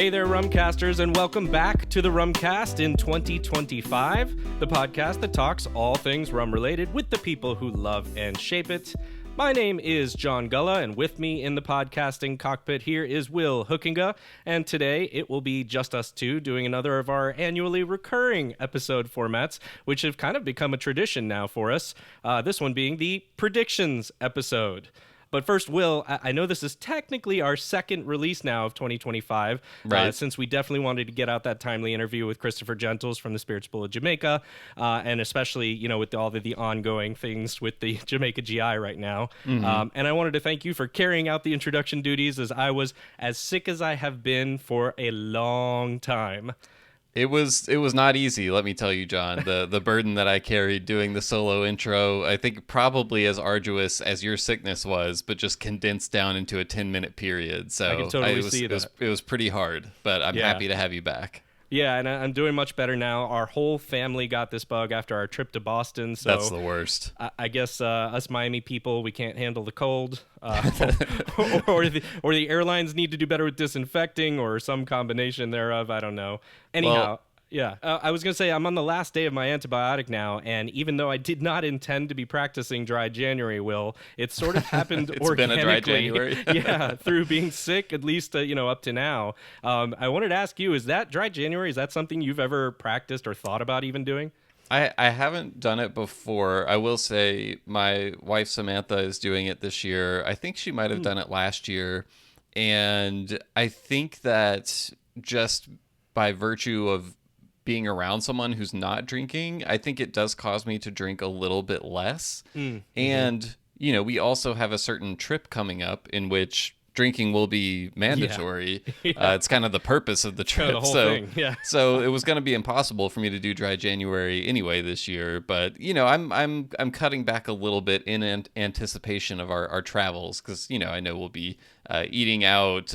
Hey there, Rumcasters, and welcome back to the Rumcast in 2025, the podcast that talks all things rum-related with the people who love and shape it. My name is John Gulla, and with me in the podcasting cockpit here is Will Hookinga, and today it will be just us two doing another of our annually recurring episode formats, which have kind of become a tradition now for us, this one being the Predictions episode. But first, Will, I know this is technically our second release now of 2025, right? Since we definitely wanted to get out that timely interview with Christopher Gentles from the Spirits Bowl of Jamaica, and especially, you know, with all the ongoing things with the Jamaica GI right now. Mm-hmm. And I wanted to thank you for carrying out the introduction duties, as I was as sick as I have been for a long time. It was not easy, let me tell you, John. The burden that I carried doing the solo intro, I think probably as arduous as your sickness was, but just condensed down into a 10-minute period. So I can totally see that. It was pretty hard, but I'm happy to have you back. Yeah, and I'm doing much better now. Our whole family got this bug after our trip to Boston. So that's the worst. I guess us Miami people, we can't handle the cold, or the airlines need to do better with disinfecting, or some combination thereof. I don't know. Anyhow. Well, yeah, I was going to say, I'm on the last day of my antibiotic now, and even though I did not intend to be practicing dry January, Will, it sort of happened it's organically. Been a dry January. Yeah, through being sick, at least, up to now. I wanted to ask you, is that dry January, is that something you've ever practiced or thought about even doing? I haven't done it before. I will say my wife Samantha is doing it this year. I think she might have done it last year, and I think that just by virtue of being around someone who's not drinking, I think it does cause me to drink a little bit less. And, you know, we also have a certain trip coming up in which drinking will be mandatory. Yeah. It's kind of the purpose of the trip. The whole thing. Yeah. So it was going to be impossible for me to do dry January anyway this year. But, you know, I'm cutting back a little bit in anticipation of our travels, because, you know, I know we'll be eating out,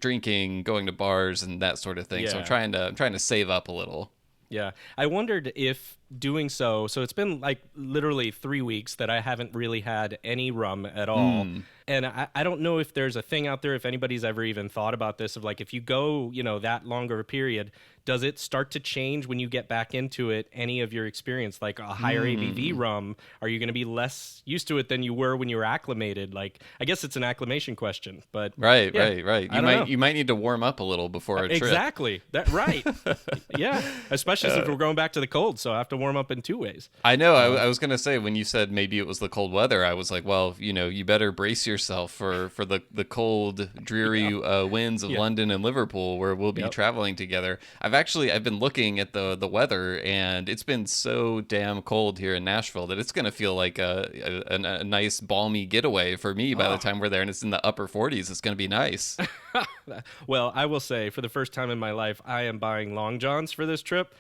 drinking, going to bars and that sort of thing. Yeah. So I'm trying to save up a little. Yeah. I wondered if doing so it's been like literally 3 weeks that I haven't really had any rum at all. And I don't know if there's a thing out there, if anybody's ever even thought about this, of like, if you go, that longer a period, does it start to change when you get back into it, any of your experience? Like a higher ABV rum, are you going to be less used to it than you were when you were acclimated? Like, I guess it's an acclimation question, but right. You might need to warm up a little before a trip. Exactly. Right. Yeah. Especially since we're going back to the cold, so I have to warm up in two ways. I know. I was going to say, when you said maybe it was the cold weather, I was like, well, you better brace yourself for the cold, dreary winds of London and Liverpool, where we'll be traveling together. I've been looking at the weather, and it's been so damn cold here in Nashville that it's going to feel like a nice balmy getaway for me by the time we're there, and it's in the upper 40s. It's going to be nice. Well, I will say, for the first time in my life, I am buying long johns for this trip.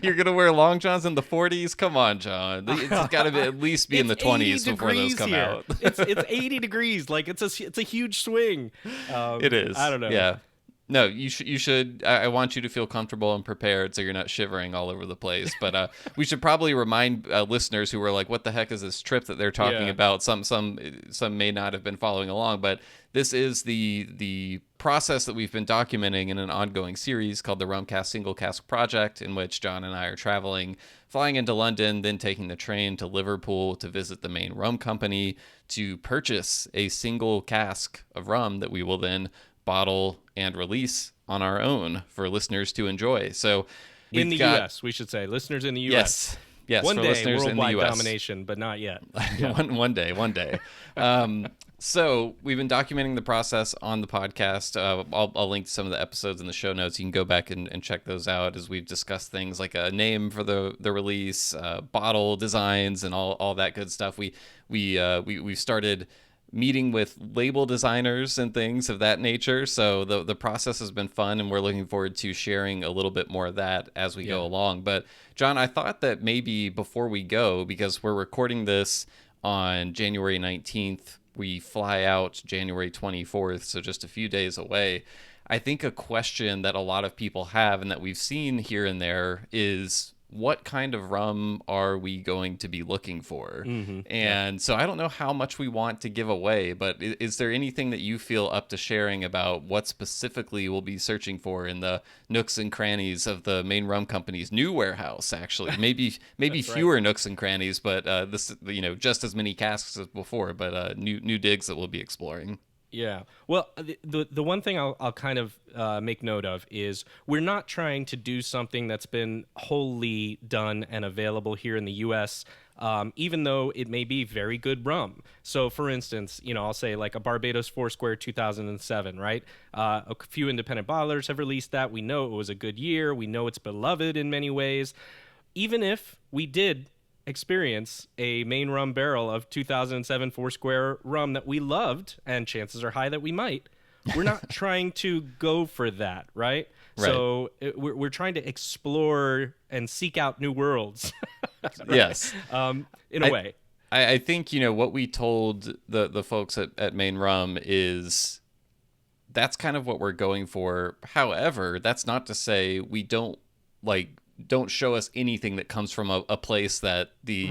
You're going to wear long johns in the 40s? Come on, John. It's got to at least be in the 20s before those come out. It's 80 degrees. Like, it's a huge swing. It is. I don't know. Yeah. No, you should. I want you to feel comfortable and prepared, so you're not shivering all over the place. But we should probably remind listeners who are like, "What the heck is this trip that they're talking about?" Some may not have been following along, but this is the process that we've been documenting in an ongoing series called the Rumcast Single Cask Project, in which John and I are traveling, flying into London, then taking the train to Liverpool to visit the main rum company to purchase a single cask of rum that we will then bottle and release on our own for listeners to enjoy. So in the U.S., we should say, listeners in the U.S. Yes, one for day listeners worldwide in the US. domination, but not yet. Yeah. one day. So we've been documenting the process on the podcast. I'll link to some of the episodes in the show notes. You can go back and check those out, as we've discussed things like a name for the release, bottle designs, and all that good stuff. We've started meeting with label designers and things of that nature. So the process has been fun, and we're looking forward to sharing a little bit more of that as we go along. But John, I thought that maybe before we go, because we're recording this on January 19th, we fly out January 24th, so just a few days away. I think a question that a lot of people have, and that we've seen here and there, is what kind of rum are we going to be looking for? And so I don't know how much we want to give away, but is there anything that you feel up to sharing about what specifically we'll be searching for in the nooks and crannies of the Maine Rum Company's new warehouse? Actually, maybe fewer nooks and crannies, but this, just as many casks as before, but new digs that we'll be exploring. Yeah. Well, the one thing I'll kind of make note of is we're not trying to do something that's been wholly done and available here in the U.S., even though it may be very good rum. So, for instance, I'll say like a Barbados Foursquare 2007, right? A few independent bottlers have released that. We know it was a good year. We know it's beloved in many ways. Even if we did experience a Maine rum barrel of 2007 Foursquare rum that we loved, and chances are high that we might, we're not trying to go for that, right? So we're trying to explore and seek out new worlds. Right? Yes. In a way. I think, what we told the folks at Maine Rum is that's kind of what we're going for. However, that's not to say we don't show us anything that comes from a place that the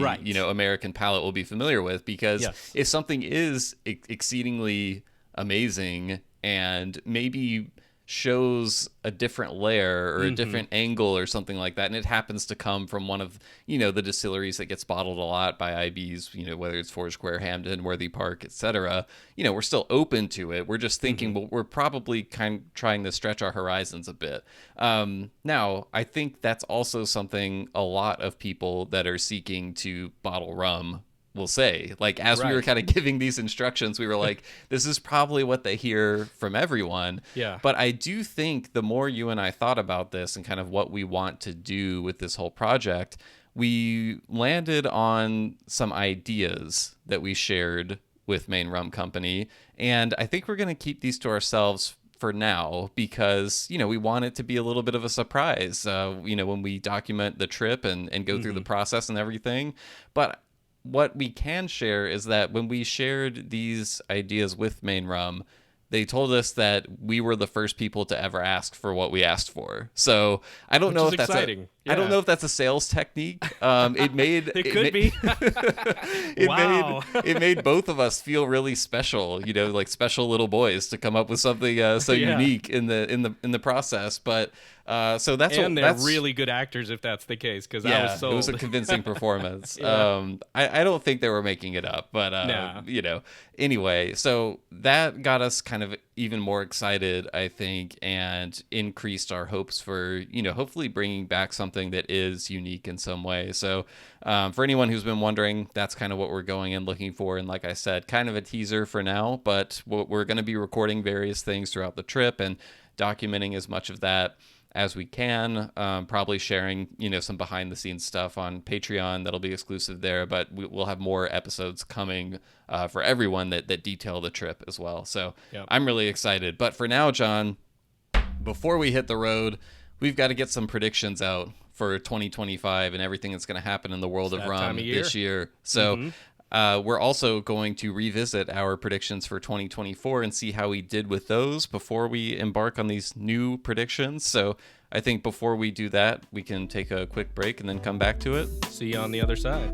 American palate will be familiar with, because if something is exceedingly amazing and maybe shows a different layer or a different angle or something like that, and it happens to come from one of the distilleries that gets bottled a lot by IBs, whether it's Foursquare, Hamden, Worthy Park, etc., we're still open to it. We're just thinking, well, we're probably kind of trying to stretch our horizons a bit. Now, I think that's also something a lot of people that are seeking to bottle rum will say. Like, as we were kind of giving these instructions, we were like, this is probably what they hear from everyone. Yeah. But I do think the more you and I thought about this and kind of what we want to do with this whole project, we landed on some ideas that we shared with Maine Rum Company. And I think we're going to keep these to ourselves for now, because we want it to be a little bit of a surprise when we document the trip and go through the process and everything. But what we can share is that when we shared these ideas with Maine Rum, they told us that we were the first people to ever ask for what we asked for. So I don't know if that's exciting. I don't know if that's a sales technique. It could be. It made both of us feel really special, like special little boys, to come up with something so unique in the process. But so they're really good actors if that's the case, because I was sold. It was a convincing performance. I don't think they were making it up, but anyway, so that got us kind of even more excited, I think, and increased our hopes for hopefully bringing back something that is unique in some way. So for anyone who's been wondering, that's kind of what we're going and looking for. And like I said, kind of a teaser for now, but we're going to be recording various things throughout the trip and documenting as much of that as we can, probably sharing some behind the scenes stuff on Patreon that'll be exclusive there, but we'll have more episodes coming for everyone that detail the trip as well. So I'm really excited. But for now, John, before we hit the road, we've got to get some predictions out for 2025 and everything that's going to happen in the world of rum this year. So we're also going to revisit our predictions for 2024 and see how we did with those before we embark on these new predictions. So I think before we do that, we can take a quick break and then come back to it. See you on the other side.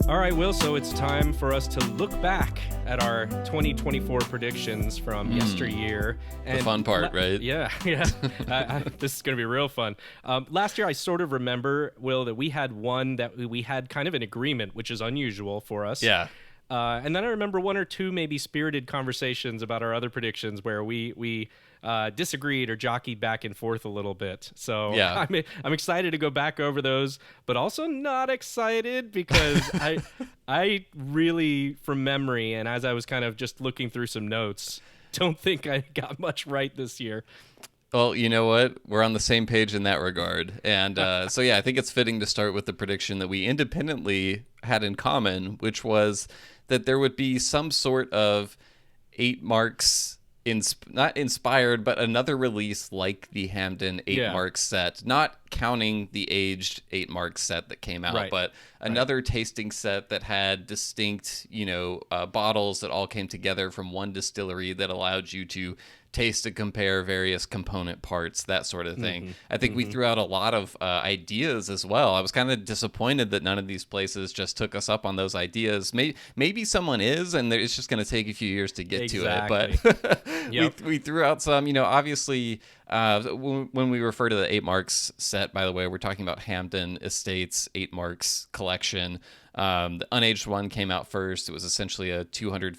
All right, Will, so it's time for us to look back at our 2024 predictions from yesteryear. And the fun part, right? Yeah. This is going to be real fun. Last year, I sort of remember, Will, that we had one that we had kind of an agreement, which is unusual for us. Yeah. And then I remember one or two maybe spirited conversations about our other predictions where we disagreed or jockeyed back and forth a little bit. So I'm excited to go back over those, but also not excited because I really, from memory, and as I was kind of just looking through some notes, don't think I got much right this year. Well, you know what? We're on the same page in that regard. And I think it's fitting to start with the prediction that we independently had in common, which was that there would be some sort of 8 marks not inspired, but another release like the Hamden 8 Mark set, not counting the aged 8 Mark set that came out, but another tasting set that had distinct, bottles that all came together from one distillery that allowed you to taste and compare various component parts, that sort of thing. I think we threw out a lot of ideas as well. I was kind of disappointed that none of these places just took us up on those ideas. Maybe someone is, and it's just going to take a few years to get to it. But we threw out some, obviously, when we refer to the 8 Marks set, by the way, we're talking about Hamden Estates 8 Marks collection. The unaged one came out first. It was essentially a 200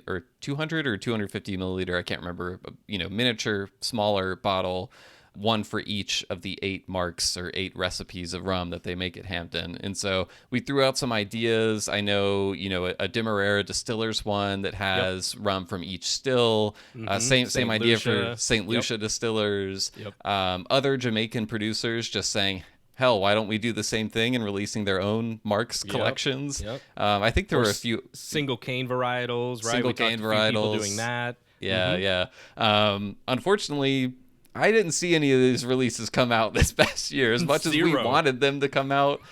or 250 milliliter, I can't remember, miniature, smaller bottle, one for each of the 8 marks or 8 recipes of rum that they make at Hamden. And so we threw out some ideas. I know, a Demerara Distillers one that has rum from each still. Same idea for St. Lucia Distillers. Other Jamaican producers just saying, hell, why don't we do the same thing and releasing their own marks collections? I think there were a few single cane varietals, right? Single cane varietals. People doing that. Unfortunately, I didn't see any of these releases come out this past year as much as we wanted them to come out.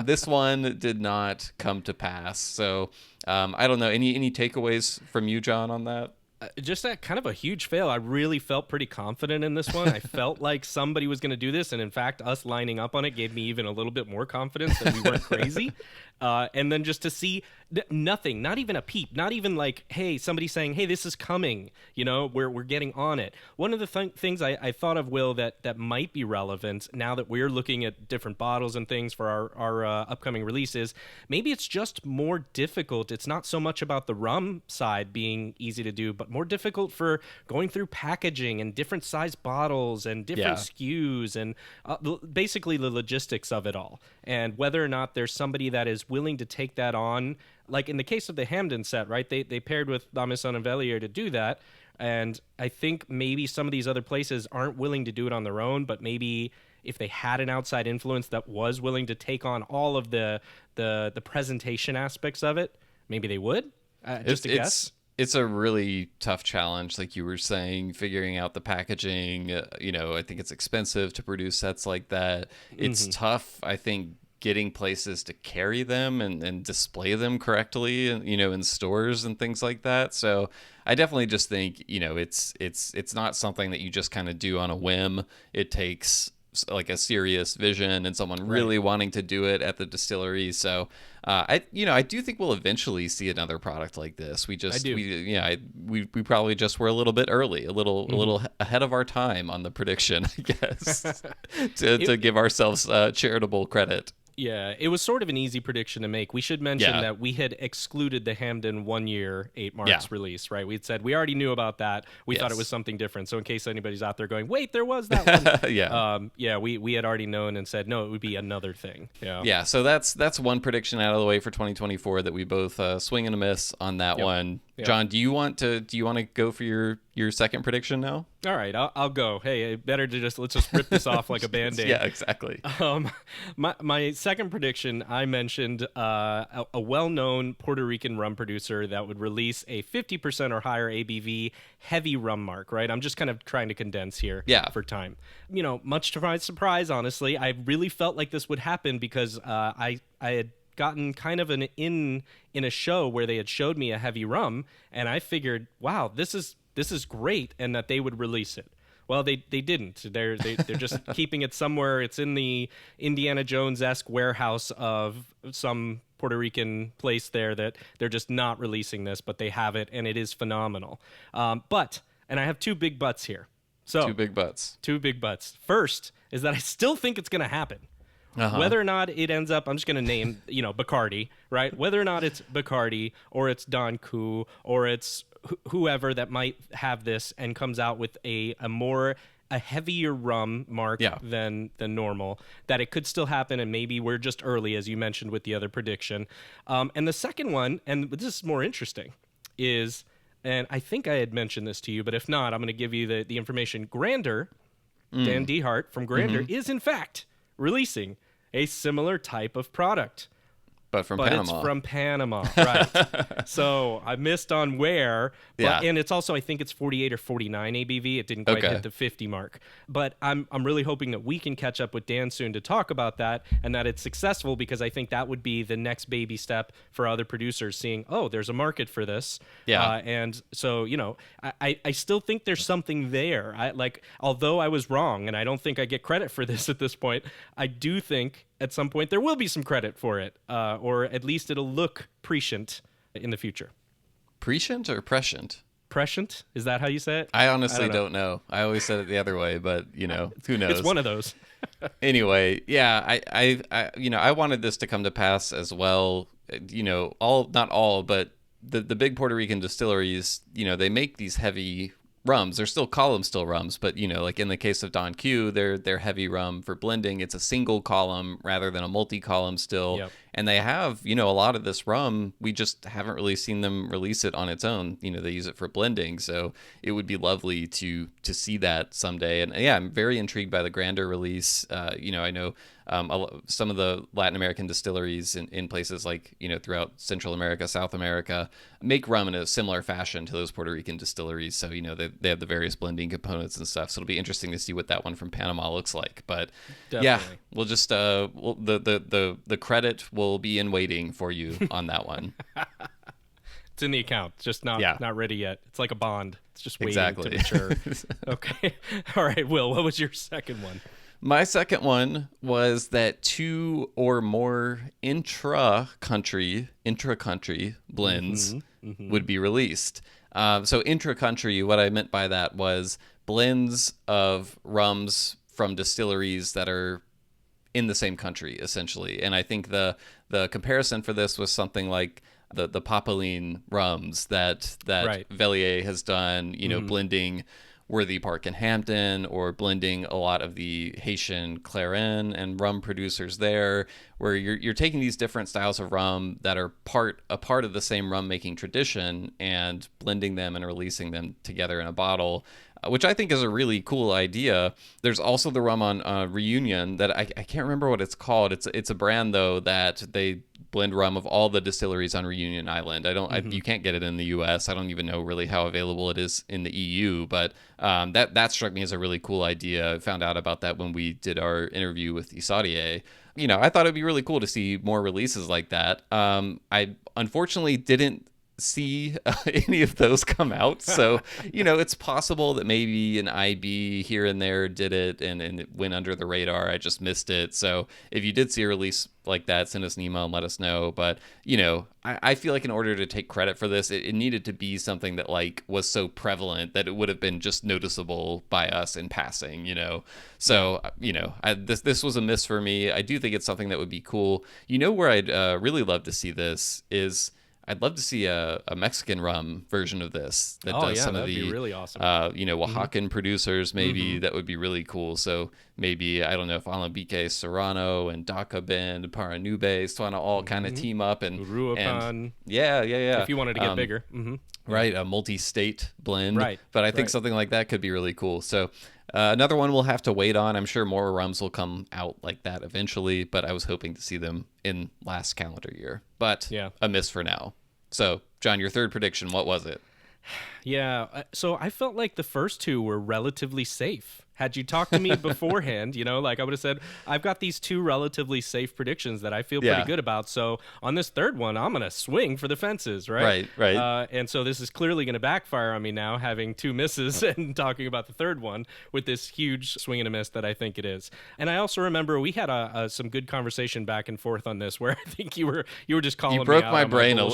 This one did not come to pass. So I don't know. Any takeaways from you, John, on that? Just that kind of a huge fail. I really felt pretty confident in this one. I felt like somebody was going to do this. And in fact, us lining up on it gave me even a little bit more confidence that we weren't crazy. And then just to see nothing, not even a peep, not even like, hey, somebody saying, hey, this is coming, we're getting on it. One of the things I thought of, Will, that might be relevant now that we're looking at different bottles and things for our upcoming releases, maybe it's just more difficult. It's not so much about the rum side being easy to do, but more difficult for going through packaging and different size bottles and different SKUs and basically the logistics of it all. And whether or not there's somebody that is willing to take that on, like in the case of the Hamden set, right? They paired with Damison and Vellier to do that. And I think maybe some of these other places aren't willing to do it on their own, but maybe if they had an outside influence that was willing to take on all of the presentation aspects of it, maybe they would. Just a guess. It's a really tough challenge, like you were saying, figuring out the packaging. I think it's expensive to produce sets like that. It's tough, I think, getting places to carry them and display them correctly, in stores and things like that. So I definitely just think, it's not something that you just kind of do on a whim. It takes like a serious vision and someone really wanting to do it at the distillery. So I do think we'll eventually see another product like this. We probably just were a little bit early, a little ahead of our time on the prediction, I guess, to give ourselves charitable credit. Yeah, it was sort of an easy prediction to make. We should mention that we had excluded the Hamden 1 year 8 Marks release, right? We had said we already knew about that. We thought it was something different. So in case anybody's out there going, wait, there was that one. We had already known and said, no, it would be another thing. Yeah, so that's one prediction out of the way for 2024 that we both swing and a miss on that one. Yep. John, do you want to go for your second prediction now? All right, I'll go. Hey, better to let's just rip this off like a Band-Aid. Yeah, exactly. My second prediction, I mentioned a well-known Puerto Rican rum producer that would release a 50% or higher ABV heavy rum mark, right? I'm just kind of trying to condense here for time. Much to my surprise, honestly, I really felt like this would happen because I had gotten kind of an in a show where they had showed me a heavy rum, and I figured, wow, this is great, and that they would release it. Well, they didn't. They're just keeping it somewhere. It's in the Indiana Jones-esque warehouse of some Puerto Rican place there that they're just not releasing this, but they have it, and it is phenomenal. But I have two big buts here. So Two big buts. First is that I still think it's going to happen. Whether or not it ends up, I'm just going to name, Bacardi, right? Whether or not it's Bacardi or it's Don Q or it's whoever that might have this and comes out with a heavier rum mark than normal, that it could still happen, and maybe we're just early, as you mentioned with the other prediction. And the second one, and this is more interesting, is, and I think I had mentioned this to you, but if not, I'm going to give you the information. Grander, Dan Dehart from Grander, is in fact releasing a similar type of product. But from but Panama. it's from Panama, right? So I missed on where, but, and it's also, I think it's 48 or 49 ABV. It didn't quite hit the 50 mark. But I'm really hoping that we can catch up with Dan soon to talk about that, and that it's successful, because I think that would be the next baby step for other producers, seeing, oh, there's a market for this. And so, you know, I still think there's something there. Although I was wrong, and I don't think I get credit for this at this point, I do think at some point there will be some credit for it, or at least it'll look prescient in the future. Prescient or prescient? Prescient? Is that how you say it? I honestly don't know. I always said it the other way, but you know, who knows? It's one of those. Anyway, yeah, I wanted this to come to pass as well. You know, not all, but the big Puerto Rican distilleries, you know, they make these heavy rums. They're still still rums, but you know, like in the case of Don Q, they're heavy rum for blending. It's a single column rather than a multi-column still. Yep. And they have, you know, a lot of this rum, we just haven't really seen them release it on its own. You know, they use it for blending, so it would be lovely to see that someday. And yeah, I'm very intrigued by the grander release. You know, I know some of the Latin American distilleries in places like, you know, throughout Central America, South America, make rum in a similar fashion to those Puerto Rican distilleries. So, you know, they have the various blending components and stuff. So it'll be interesting to see what that one from Panama looks like. But definitely. Yeah, we'll just the credit will be in waiting for you on that one. It's in the account, just not ready yet. It's like a bond. It's just waiting to mature. Okay. All right, Will, what was your second one? My second one was that 2 or more intra-country blends would be released. So intra-country, what I meant by that was blends of rums from distilleries that are in the same country, essentially. And I think the comparison for this was something like the Papaline rums that Velier has done, you know, blending Worthy Park and Hampton, or blending a lot of the Haitian Clarin and rum producers there, where you're taking these different styles of rum that are a part of the same rum making tradition and blending them and releasing them together in a bottle, which I think is a really cool idea. There's also the rum on Reunion that I can't remember what it's called. It's a brand though that they blend rum of all the distilleries on Reunion Island. You can't get it in the U.S. I don't even know really how available it is in the EU, but that struck me as a really cool idea. I found out about that when we did our interview with Isaudier. You know, I thought it'd be really cool to see more releases like that. I unfortunately didn't see any of those come out, so you know, it's possible that maybe an IB here and there did it and it went under the radar. I just missed it. So if you did see a release like that, send us an email and let us know. But you know, I feel like in order to take credit for this, it needed to be something that like was so prevalent that it would have been just noticeable by us in passing, you know. So you know, this was a miss for me. I do think it's something that would be cool. You know, where I'd really love to see this is, I'd love to see a Mexican rum version of this that does some of the, be really awesome. You know, Oaxacan producers, maybe. That would be really cool. So maybe, I don't know, if Alambique Serrano and Daca Bend, Paranube, Suana all kind of team up and Uruapan. Yeah. If you wanted to get bigger. Right, a multi-state blend. Right. But I think something like that could be really cool. So another one we'll have to wait on. I'm sure more rums will come out like that eventually, but I was hoping to see them in last calendar year. But a miss for now. So, John, your third prediction, what was it? Yeah, so I felt like the first two were relatively safe. Had you talked to me beforehand, you know, like I would have said, I've got these two relatively safe predictions that I feel pretty good about. So on this third one, I'm going to swing for the fences, right? Right. And so this is clearly going to backfire on me now, having two misses and talking about the third one with this huge swing and a miss that I think it is. And I also remember we had some good conversation back and forth on this, where I think you were just calling me out.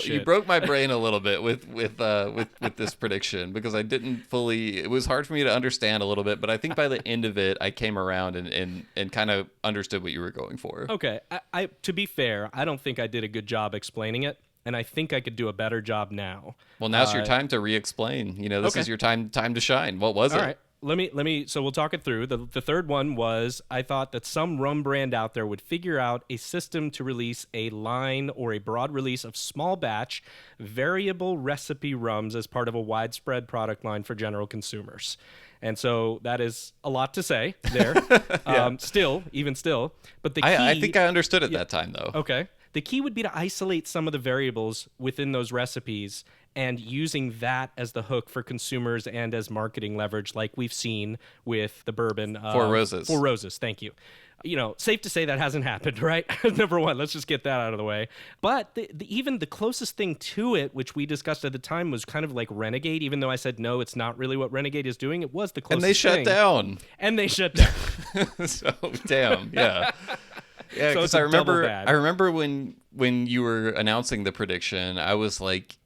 You broke my brain a little bit with this prediction, because I didn't fully. It was hard for me to understand a little bit, but I think by the end of it, I came around and kind of understood what you were going for. Okay. I to be fair, I don't think I did a good job explaining it, and I think I could do a better job now. Well, now's your time to re-explain. You know, this is your time to shine. What was it? All right. Let me. So we'll talk it through. The third one was, I thought that some rum brand out there would figure out a system to release a line or a broad release of small batch, variable recipe rums as part of a widespread product line for general consumers. And so that is a lot to say there. Still. But the key... I think I understood at that time, though. Okay. the key would be to isolate some of the variables within those recipes and using that as the hook for consumers and as marketing leverage, like we've seen with the bourbon. Four Roses. Four Roses, thank you. Safe to say that hasn't happened, right? Number one, let's just get that out of the way. But even the closest thing to it, which we discussed at the time, was kind of like Renegade, even though I said, no, it's not really what Renegade is doing. It was the closest thing. And they shut down. So, damn, yeah. Yeah, because so I remember when you were announcing the prediction, I was like,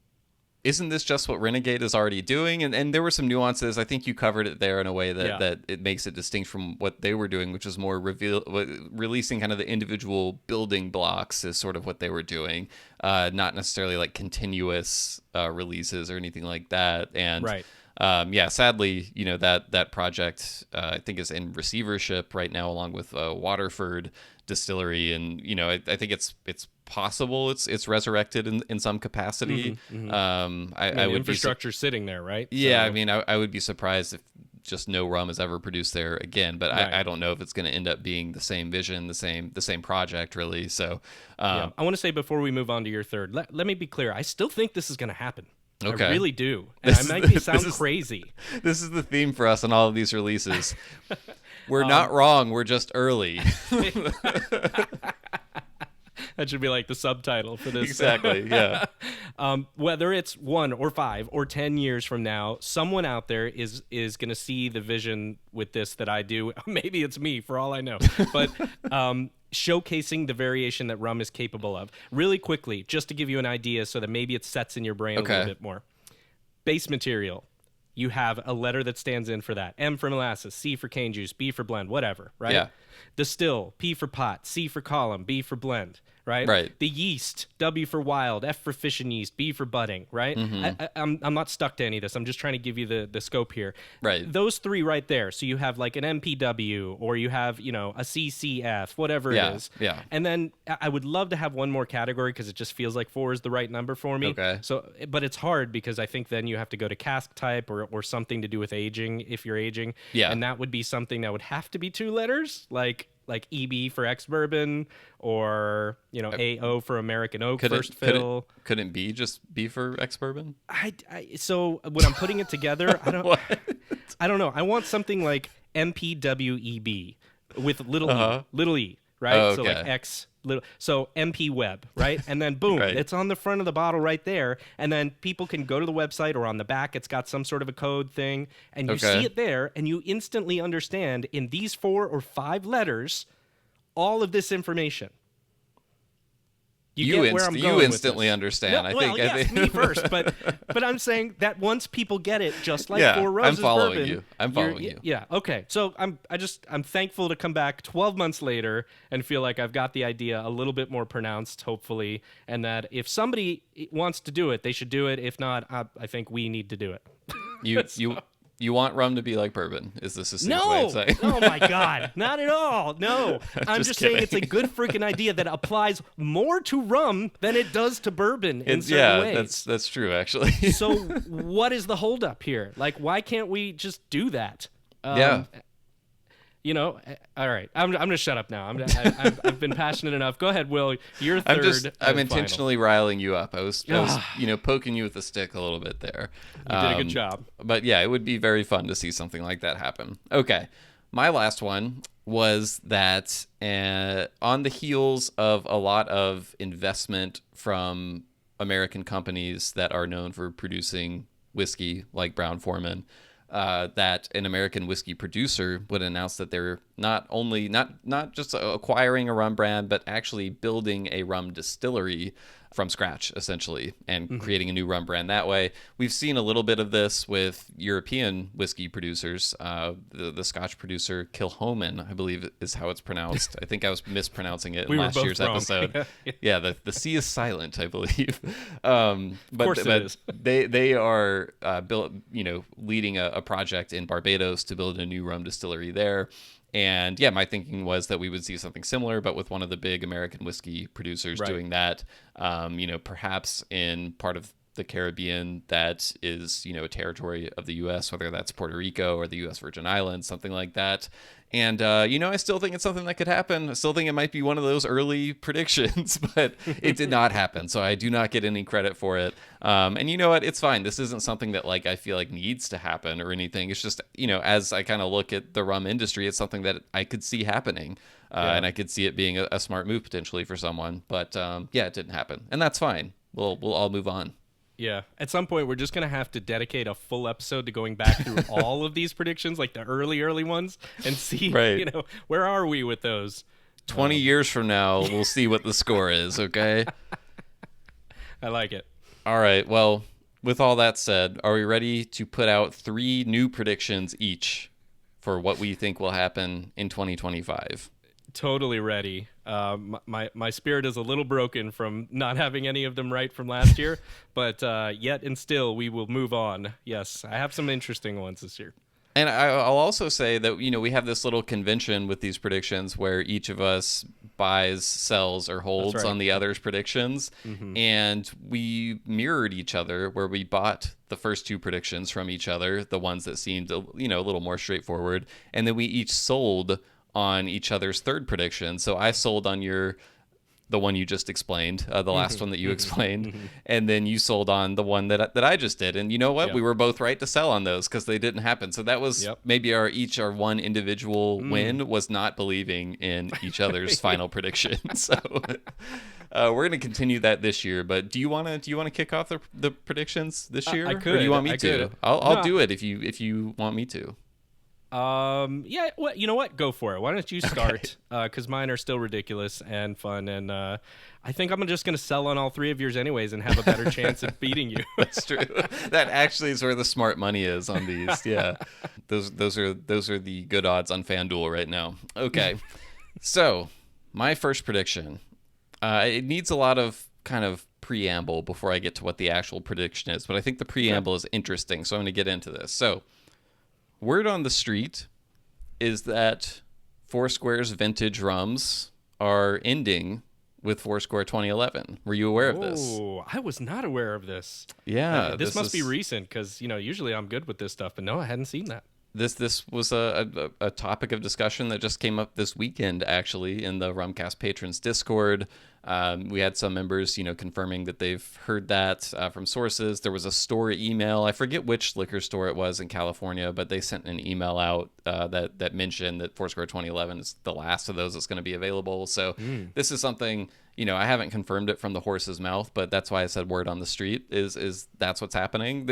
isn't this just what Renegade is already doing? And there were some nuances. I think you covered it there in a way that it makes it distinct from what they were doing, which was more releasing kind of the individual building blocks is sort of what they were doing, not necessarily like continuous releases or anything like that. And right. Sadly, that project I think is in receivership right now, along with Waterford Distillery, and I think it's possible it's resurrected in some capacity. Mm-hmm. I would infrastructure sitting there, right? Yeah, so. I mean, I would be surprised if just no rum is ever produced there again. But right. I don't know if it's going to end up being the same vision, the same project, really. So I want to say before we move on to your third, let me be clear. I still think this is going to happen. Okay. I really do. And I might sound crazy. This is the theme for us on all of these releases. We're not wrong. We're just early. That should be like the subtitle for this. Exactly, yeah. Whether it's 1 or 5 or 10 years from now, someone out there is going to see the vision with this that I do. Maybe it's me, for all I know. But showcasing the variation that rum is capable of. Really quickly, just to give you an idea so that maybe it sets in your brain a little bit more. Base material. You have a letter that stands in for that. M for molasses, C for cane juice, B for blend, whatever, right? Yeah. Distill, P for pot, C for column, B for blend, right? Right. The yeast, W for wild, F for fission yeast, B for budding, right? Mm-hmm. I'm not stuck to any of this. I'm just trying to give you the scope here. Right. Those three right there. So you have like an MPW, or you have, a CCF, whatever it is. Yeah. And then I would love to have one more category because it just feels like 4 is the right number for me. Okay. So, but it's hard because I think then you have to go to cask type or something to do with aging if you're aging. Yeah. And that would be something that would have to be 2 letters, like EB for ex-bourbon, or AO for American Oak first fill. Couldn't be just B for ex-bourbon? So when I'm putting it together, I don't know. I want something like MPWEB with little e, right? Oh, okay. So like X little. So MP Web, right? And then boom, Right. It's on the front of the bottle right there. And then people can go to the website, or on the back, it's got some sort of a code thing, and you see it there, and you instantly understand in these 4 or 5 letters all of this information. You get where I'm going you instantly with this. understand. No, I well, think. yes, me first, but I'm saying that once people get it, just like Four Roses I'm following bourbon, you. I'm following you. Yeah, okay. So I'm thankful to come back 12 months later and feel like I've got the idea a little bit more pronounced, hopefully, and that if somebody wants to do it, they should do it. If not, I think we need to do it. You want rum to be like bourbon? Is this a simple way of saying? Oh my God, not at all. No, I'm just saying it's a good freaking idea that applies more to rum than it does to bourbon in certain ways. That's true, actually. So what is the holdup here? Like, why can't we just do that? All right. I'm going to shut up now. I've been passionate enough. Go ahead, Will. You're third. I'm intentionally riling you up. I was poking you with a stick a little bit there. You did a good job. But yeah, it would be very fun to see something like that happen. Okay. My last one was that on the heels of a lot of investment from American companies that are known for producing whiskey, like Brown-Forman, that an American whiskey producer would announce that they're not just acquiring a rum brand, but actually building a rum distillery from scratch, essentially, and creating a new rum brand that way. We've seen a little bit of this with European whiskey producers. The Scotch producer Kilchoman, I believe is how it's pronounced. I think I was mispronouncing it in last year's episode. Yeah, the C is silent, I believe. Of course it is. They are leading a project in Barbados to build a new rum distillery there. And yeah, my thinking was that we would see something similar, but with one of the big American whiskey producers doing that, perhaps in part of the Caribbean that is, a territory of the U.S., whether that's Puerto Rico or the U.S. Virgin Islands, something like that. And, I still think it's something that could happen. I still think it might be one of those early predictions, but it did not happen. So I do not get any credit for it. And you know what? It's fine. This isn't something that I feel like needs to happen or anything. It's just, as I kind of look at the rum industry, it's something that I could see happening. And I could see it being a smart move potentially for someone. But it didn't happen. And that's fine. We'll all move on. Yeah. At some point, we're just going to have to dedicate a full episode to going back through all of these predictions, like the early ones, and see, right. Where are we with those? 20 years from now, we'll see what the score is, okay? I like it. All right. Well, with all that said, are we ready to put out 3 new predictions each for what we think will happen in 2025? Totally ready. My spirit is a little broken from not having any of them right from last year, but yet and still we will move on. Yes, I have some interesting ones this year. And I'll also say that, we have this little convention with these predictions where each of us buys, sells, or holds on the other's predictions. Mm-hmm. And we mirrored each other where we bought the first 2 predictions from each other, the ones that seemed, a little more straightforward. And then we each sold on each other's third prediction. So I sold on the one you just explained, the last one that you explained, and then you sold on the one that I just did. And you know what? Yep. We were both right to sell on those because they didn't happen. So that was maybe our one individual win was not believing in each other's final prediction. So we're going to continue that this year. But do you want to kick off the predictions this year? I could. Or do you want me to? Could. I'll do it if you want me to. Yeah, well, you know what? Go for it. Why don't you start? Because mine are still ridiculous and fun, and I think I'm just going to sell on all 3 of yours anyways and have a better chance of beating you. That's true. That actually is where the smart money is on these. Yeah, those are the good odds on FanDuel right now. Okay, so my first prediction, it needs a lot of kind of preamble before I get to what the actual prediction is, but I think the preamble is interesting, so I'm going to get into this. So. Word on the street is that Foursquare's vintage rums are ending with Foursquare 2011. Were you aware of this? Oh, I was not aware of this. Yeah. This must be recent because, usually I'm good with this stuff, but no, I hadn't seen that. This was a topic of discussion that just came up this weekend, actually, in the Rumcast Patrons Discord. We had some members, confirming that they've heard that from sources. There was a store email. I forget which liquor store it was in California, but they sent an email out that mentioned that Foursquare 2011 is the last of those that's going to be available. So this is something, I haven't confirmed it from the horse's mouth, but that's why I said word on the street is that's what's happening.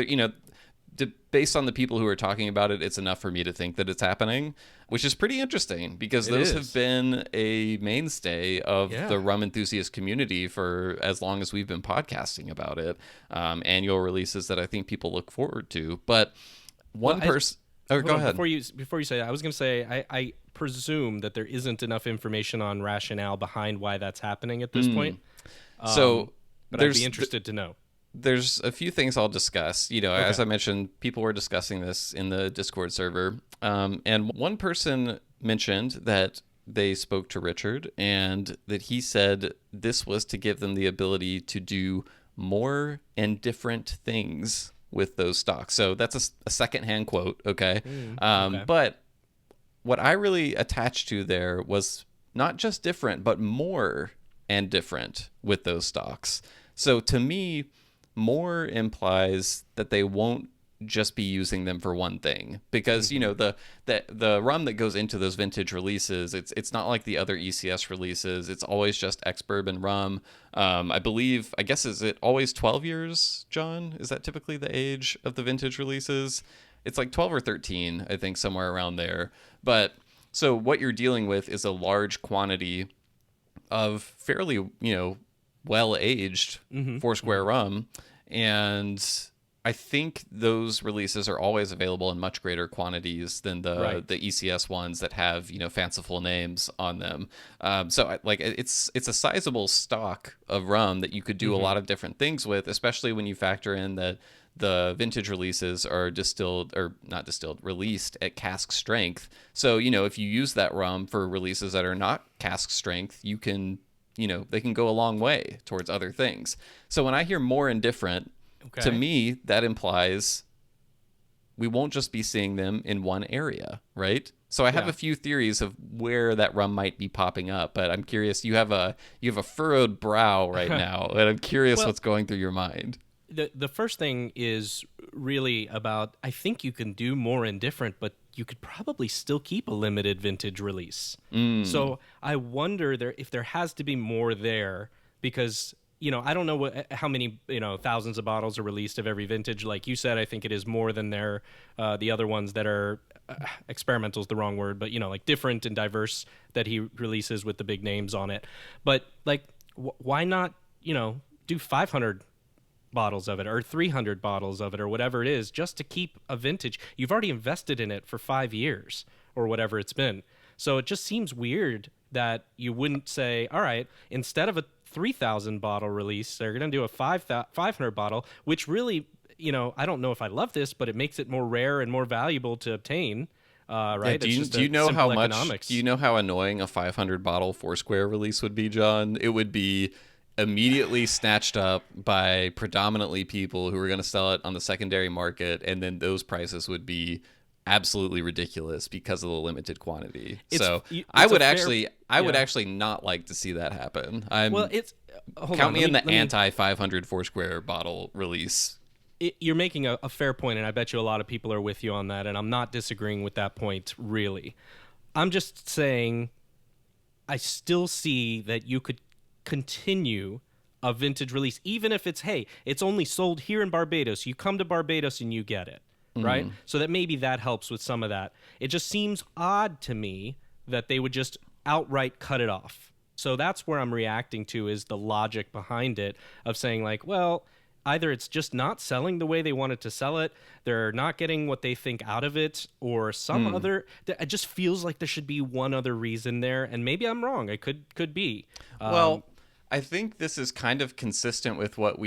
Based on the people who are talking about it, it's enough for me to think that it's happening, which is pretty interesting because those have been a mainstay of the rum enthusiast community for as long as we've been podcasting about it. Annual releases that I think people look forward to. But one person... Oh, go ahead. Before you say that, I was going to say, I presume that there isn't enough information on rationale behind why that's happening at this point. But I'd be interested to know. There's a few things I'll discuss. As I mentioned, people were discussing this in the Discord server. And one person mentioned that they spoke to Richard and that he said this was to give them the ability to do more and different things with those stocks. So that's a secondhand quote, okay? Okay. But what I really attached to there was not just different, but more and different with those stocks. So to me, more implies that they won't just be using them for one thing because the rum that goes into those vintage releases, it's not like the other ECS releases. It's always just ex-bourbon rum. I guess is it always 12 years, John? Is that typically the age of the vintage releases? It's like 12 or 13, I think, somewhere around there. But so what you're dealing with is a large quantity of fairly well-aged Foursquare rum, and I think those releases are always available in much greater quantities than the ECS ones that have fanciful names on them. So it's a sizable stock of rum that you could do a lot of different things with, especially when you factor in that the vintage releases are released at cask strength. So if you use that rum for releases that are not cask strength, they can go a long way towards other things. So when I hear more and different, Okay. To me, that implies we won't just be seeing them in one area, right? So I have Yeah. a few theories of where that rum might be popping up, but I'm curious. You have a furrowed brow right now, and I'm curious Well, what's going through your mind. the first thing is really about, I think you can do more and different, but you could probably still keep a limited vintage release. So I wonder if there has to be more there, because I don't know how many thousands of bottles are released of every vintage. Like you said, I think it is more than the other ones that are experimental is the wrong word, but like different and diverse that he releases with the big names on it. But like, why not do 500 bottles of it or 300 bottles of it or whatever it is, just to keep a vintage? You've already invested in it for 5 years or whatever it's been. So it just seems weird that you wouldn't say, all right, instead of a 3,000 bottle release, they're going to do a 500 bottle, which really, I don't know if I love this, but it makes it more rare and more valuable to obtain. Right? Yeah, do you know how much? Do you know how annoying a 500 bottle Foursquare release would be, John? It would be immediately snatched up by predominantly people who are going to sell it on the secondary market, and then those prices would be absolutely ridiculous because of the limited quantity. I would actually not like to see that happen. Count me in the anti 500 Foursquare bottle release. You're making a fair point, and I bet you a lot of people are with you on that, and I'm not disagreeing with that point, really. I'm just saying I still see that you could continue a vintage release, even if it's only sold here in Barbados. You come to Barbados and you get it, right? So that maybe that helps with some of that. It just seems odd to me that they would just outright cut it off. So that's where I'm reacting to, is the logic behind it, of saying like, well, either it's just not selling the way they wanted to sell it, they're not getting what they think out of it, or some other. It just feels like there should be one other reason there, and maybe I'm wrong. It could be. Well, I think this is kind of consistent with what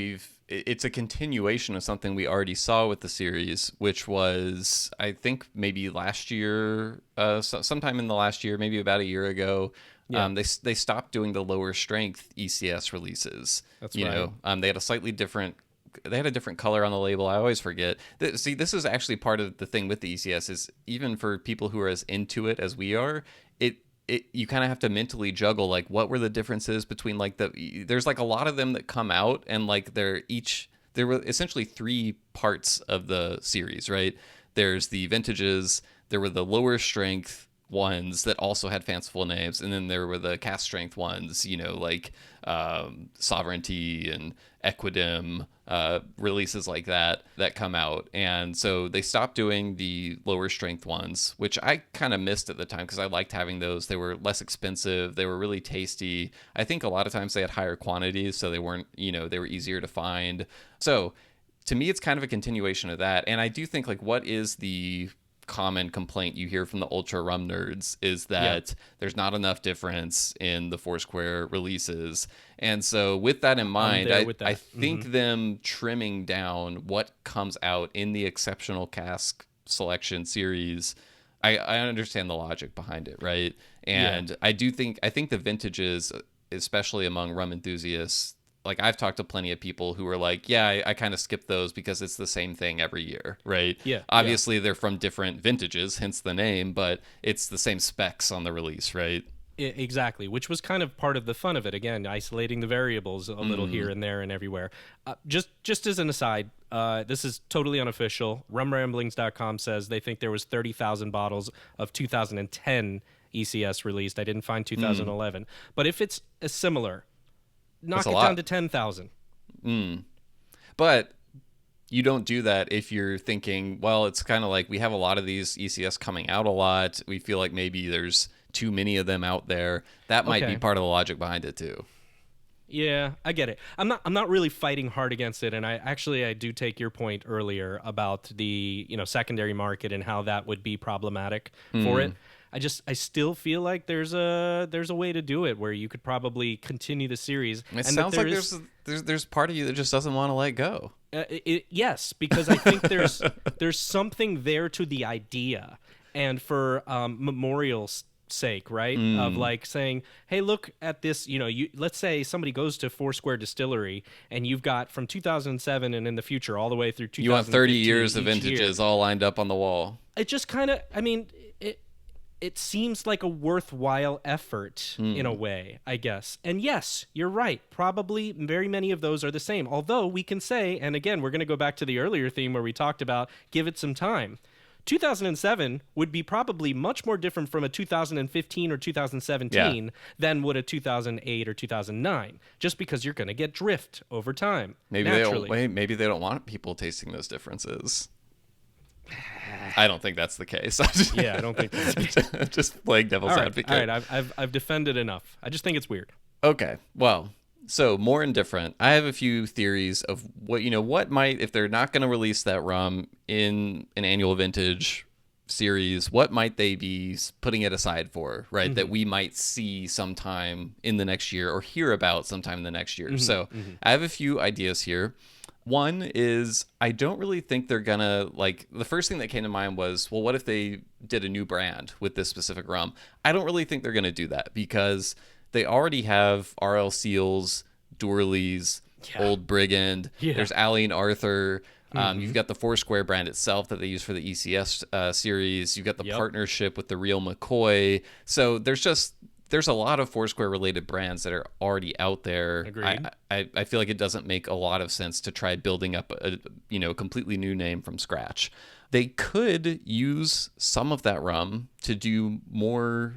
it's a continuation of something we already saw with the series, which was, I think, maybe last year, sometime in the last year, maybe about a year ago. Yeah. They stopped doing the lower strength ECS releases. That's right. They had a slightly different. They had a different color on the label. I always forget. See, this is actually part of the thing with the ECS, is even for people who are as into it as we are, you kind of have to mentally juggle, like, what were the differences between, like, there's like a lot of them that come out, and like there were essentially three parts of the series, right? There's the vintages, there were the lower strength ones that also had fanciful names, and then there were the cast strength ones, like Sovereignty and Equidem, releases like that come out. And so they stopped doing the lower strength ones, which I kind of missed at the time because I liked having those. They were less expensive, they were really tasty. I think a lot of times they had higher quantities, so they weren't, they were easier to find. So to me, it's kind of a continuation of that. And I do think, like, what is the common complaint you hear from the ultra rum nerds is that there's not enough difference in the Foursquare releases. And so with that in mind, I think them trimming down what comes out in the exceptional cask selection series, I understand the logic behind it, right? And I think the vintages, especially among rum enthusiasts, like, I've talked to plenty of people who are like, yeah, I kind of skip those because it's the same thing every year, right? Yeah. Obviously, they're from different vintages, hence the name, but it's the same specs on the release, right? Exactly, which was kind of part of the fun of it. Again, isolating the variables a little here and there and everywhere. Just as an aside, this is totally unofficial. Rumramblings.com says they think there was 30,000 bottles of 2010 ECS released. I didn't find 2011. But if it's similar, knock it down to 10,000. But you don't do that if you're thinking, well, it's kind of like we have a lot of these ECS coming out a lot. We feel like maybe there's too many of them out there. That might be part of the logic behind it too. Yeah, I get it. I'm not really fighting hard against it, and I do take your point earlier about the secondary market and how that would be problematic for it. I still feel like there's a way to do it where you could probably continue the series. It sounds like there's part of you that just doesn't want to let go. Yes, because I think there's something there to the idea, and for memorial sake, right? Of like saying, hey, look at this, let's say somebody goes to Foursquare Distillery and you've got from 2007 and in the future all the way through 2015. You want 30 years of each vintages year. all lined up on the wall. It just kind of, it seems like a worthwhile effort in a way, I guess. And yes, you're right. Probably very many of those are the same. Although we can say, and again, we're going to go back to the earlier theme where we talked about give it some time. 2007 would be probably much more different from a 2015 or 2017 than would a 2008 or 2009, just because you're going to get drift over time. Maybe naturally. maybe they don't want people tasting those differences. I don't think that's the case. Yeah, I don't think that's the case. Just playing devil's advocate. All right, I've defended enough. I just think it's weird. Okay, well, so more indifferent. I have a few theories of what might, if they're not going to release that rum in an annual vintage series, what might they be putting it aside for, right? That we might see sometime in the next year or hear about sometime in the next year. So I have a few ideas here. One is I don't really think they're gonna, like, the first thing that came to mind was, well, what if they did a new brand with this specific rum? I don't really think they're gonna do that because they already have RL Seals, Dourleys, Old Brigand. There's Alley and Arthur. You've got the Foursquare brand itself that they use for the ECS series. You've got the partnership with the Real McCoy. So there's a lot of Foursquare related brands that are already out there. Agreed. I feel like it doesn't make a lot of sense to try building up a completely new name from scratch. They could use some of that rum to do more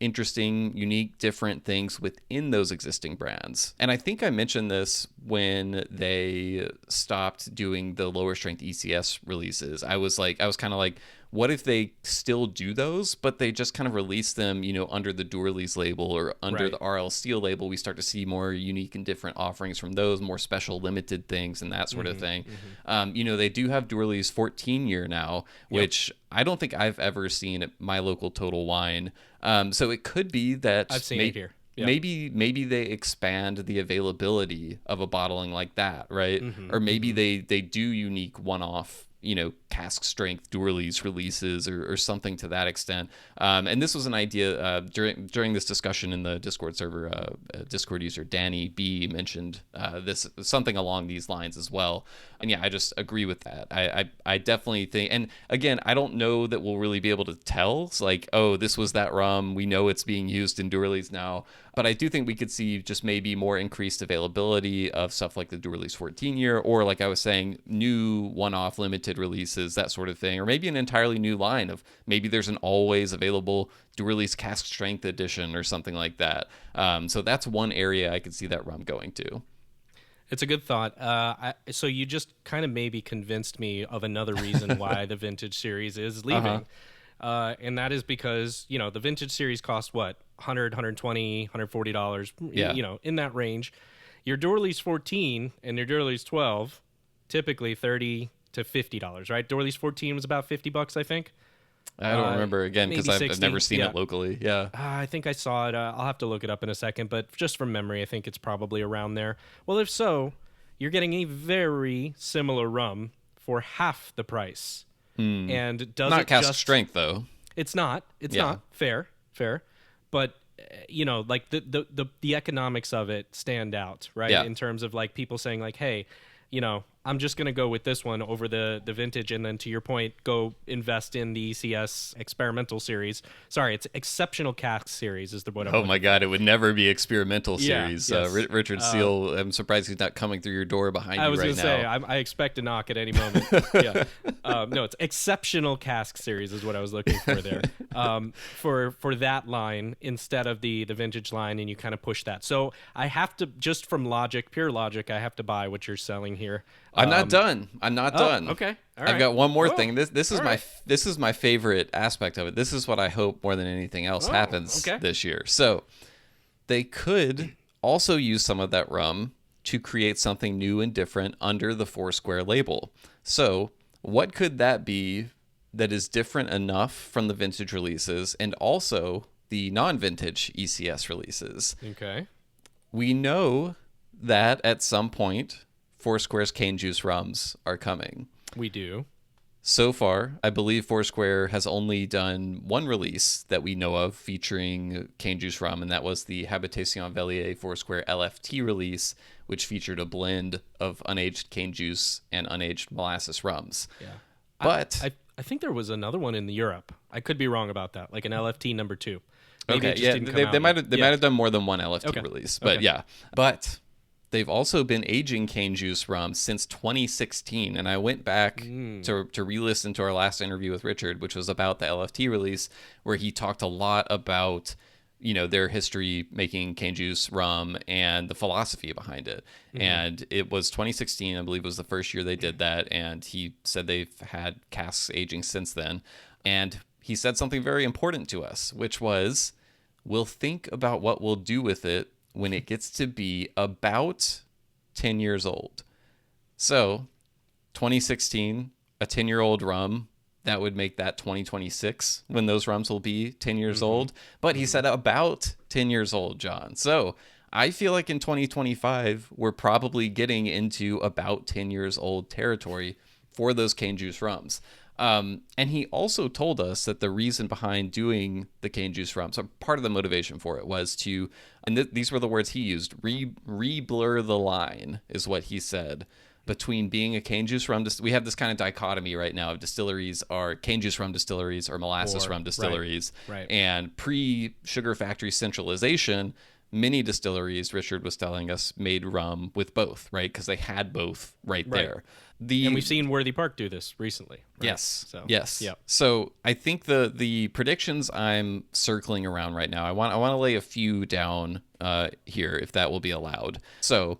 interesting, unique, different things within those existing brands. And I think I mentioned this when they stopped doing the lower strength ECS releases. I was kind of like, what if they still do those, but they just kind of release them, under the Dourleys label or under the RL Steel label? We start to see more unique and different offerings from those, more special limited things and that sort of thing. They do have Dourleys 14 year now, which I don't think I've ever seen at my local Total Wine. So it could be that I've seen it here. Yep. Maybe they expand the availability of a bottling like that, right? Or maybe they do unique one-off, cask strength Dourleys releases or something to that extent. And this was an idea during this discussion in the Discord server. Discord user Danny B mentioned this, something along these lines as well. And yeah, I just agree with that. I definitely think, and again, I don't know that we'll really be able to tell. It's like, oh, this was that rum. We know it's being used in Dourleys now. But I do think we could see just maybe more increased availability of stuff like the Dourleys 14 year, or like I was saying, new one-off limited releases, that sort of thing, or maybe an entirely new line of maybe there's an always available Dourleys cask strength edition or something like that. So that's one area I could see that rum going to. It's a good thought. So you just kind of maybe convinced me of another reason why the vintage series is leaving. And that is because, the vintage series costs what? $100, $120, $140, in that range. Your Dourleys 14 and your Dourleys 12, typically $30 to $50, right? Dourleys 14 was about $50, I think. I don't remember, again, because I've never seen it locally. Yeah. I think I saw it. I'll have to look it up in a second, but just from memory, I think it's probably around there. Well, if so, you're getting a very similar rum for half the price. And does not cask strength, though. It's not. It's not. Fair. But like the economics of it stand out, right? Yeah. In terms of like people saying like, hey, I'm just going to go with this one over the vintage, and then to your point, go invest in the ECS experimental series. Sorry, it's exceptional cask series is the what. Oh my God, it would never be experimental series. Yes. Richard Seal, I'm surprised he's not coming through your door behind you right now. I was going to say, I expect a knock at any moment. No, it's exceptional cask series is what I was looking for there. For that line instead of the vintage line, and you kind of push that. So I have to, just from pure logic, I have to buy what you're selling here. I'm not done. Done. Okay. All right. I've got one more thing. This is my favorite aspect of it. This is what I hope more than anything else happens this year. So they could also use some of that rum to create something new and different under the Foursquare label. So what could that be that is different enough from the vintage releases and also the non-vintage ECS releases? Okay. We know that at some point Foursquare's cane juice rums are coming. We do. So far, I believe Foursquare has only done one release that we know of featuring cane juice rum, and that was the Habitation Vellier Foursquare LFT release, which featured a blend of unaged cane juice and unaged molasses rums. Yeah. But I think there was another one in Europe. I could be wrong about that, like an LFT number 2. Maybe okay, it just yeah, didn't come they out might yet. have done more than one LFT Okay. release, but Okay. yeah. But they've also been aging cane juice rum since 2016, and I went back to re-listen to our last interview with Richard, which was about the LFT release, where he talked a lot about their history making cane juice rum and the philosophy behind it. And it was 2016, I believe, was the first year they did that, and he said they've had casks aging since then. And he said something very important to us, which was, we'll think about what we'll do with it when it gets to be about 10 years old. So 2016, a 10-year-old rum, that would make that 2026 when those rums will be 10 years old. But he said about 10 years old, John. So I feel like in 2025, we're probably getting into about 10 years old territory for those cane juice rums. And he also told us that the reason behind doing the cane juice rum, so part of the motivation for it was to, and these were the words he used, re-blur the line is what he said, between being a cane juice rum. We have this kind of dichotomy right now of distilleries are cane juice rum distilleries or molasses rum distilleries. Right. And pre-sugar factory centralization, many distilleries, Richard was telling us, made rum with both, right? Because they had both right there. And we've seen Worthy Park do this recently. Right? Yes. So, yes. Yep. So I think the predictions I'm circling around right now, I want to lay a few down here, if that will be allowed. So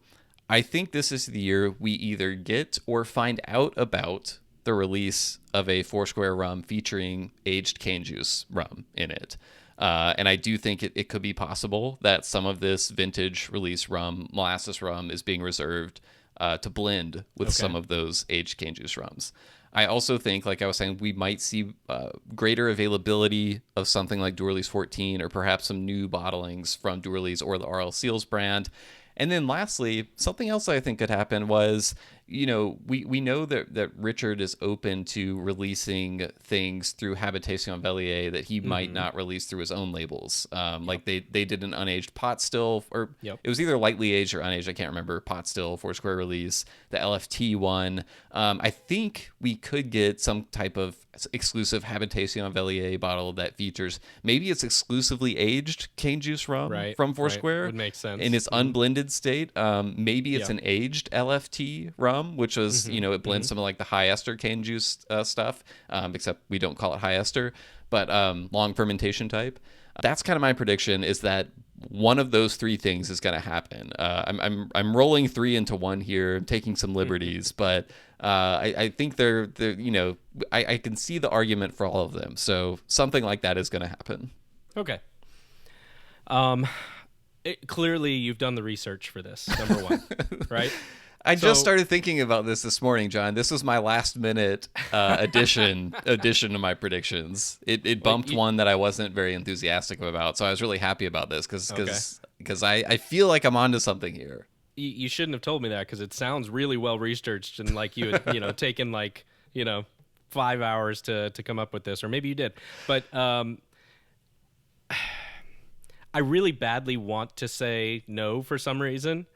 I think this is the year we either get or find out about the release of a Foursquare rum featuring aged cane juice rum in it. And I do think it could be possible that some of this vintage release rum, molasses rum, is being reserved to blend with some of those aged cane juice rums. I also think, like I was saying, we might see greater availability of something like Dourly's 14 or perhaps some new bottlings from Dourly's or the R.L. Seals brand. And then lastly, something else I think could happen was, we know that Richard is open to releasing things through Habitation Vellier that he might not release through his own labels. Like they did an unaged pot still, or it was either lightly aged or unaged, I can't remember, pot still, Foursquare release, the LFT one. I think we could get some type of exclusive Habitation Vellier bottle that features, maybe it's exclusively aged cane juice rum from Foursquare. Would make sense. In its unblended state. Maybe it's an aged LFT rum, which was, it blends some of like the high ester cane juice stuff, except we don't call it high ester, but long fermentation type. That's kind of my prediction, is that one of those three things is going to happen. I'm rolling three into one here, taking some liberties, but I think I can see the argument for all of them. So something like that is going to happen. Okay. Clearly, you've done the research for this, number one, right? I just started thinking about this morning, John. This was my last minute addition to my predictions. It bumped one that I wasn't very enthusiastic about, so I was really happy about this because I feel like I'm onto something here. You shouldn't have told me that, because it sounds really well researched and like you had taken 5 hours to come up with this, or maybe you did, but I really badly want to say no for some reason.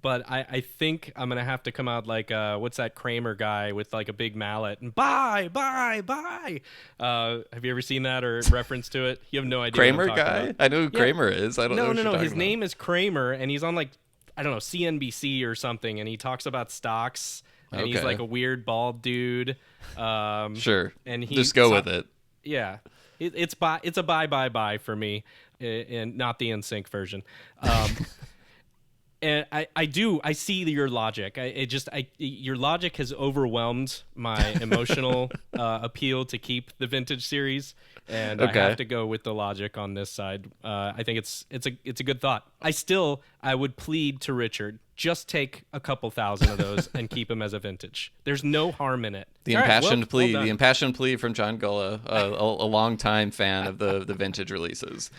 But I think I'm going to have to come out like, what's that Kramer guy with like a big mallet and buy. Have you ever seen that or reference to it? You have no idea. Kramer what I'm talking guy? about. I know who Kramer is. I don't know. No. His name is Kramer, and he's on like, I don't know, CNBC or something, and he talks about stocks, and he's like a weird bald dude. Sure. And he just go with it. Yeah. It's a buy for me, and not the NSYNC version. And I see your logic. Your logic has overwhelmed my emotional appeal to keep the vintage series, and I have to go with the logic on this side. I think it's a good thought. I would plead to Richard, just take a couple thousand of those and keep them as a vintage. There's no harm in it. The impassioned plea from John Gulla, a longtime fan of the vintage releases.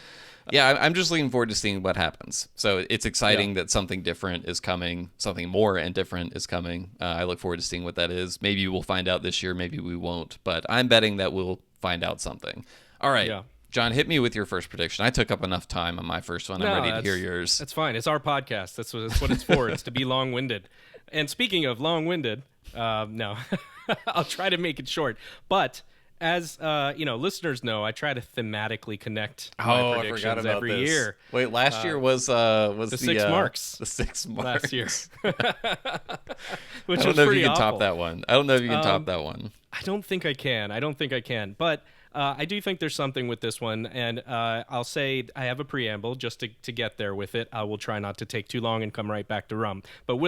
Yeah, I'm just looking forward to seeing what happens. So it's exciting that something different is coming, something more and different is coming. I look forward to seeing what that is. Maybe we'll find out this year, maybe we won't, but I'm betting that we'll find out something. All right. Yeah. John, hit me with your first prediction. I took up enough time on my first one. I'm ready to hear yours. That's fine. It's our podcast. That's what it's for. It's to be long-winded. And speaking of long-winded, no, I'll try to make it short. But as listeners know, I try to thematically connect my predictions every year. Wait, last year was the 6 marks. The 6 marks last year, which I don't know if you can top that one. I don't know if you can top that one. I don't think I can. But I do think there's something with this one, and I'll say I have a preamble just to get there with it. I will try not to take too long and come right back to rum. But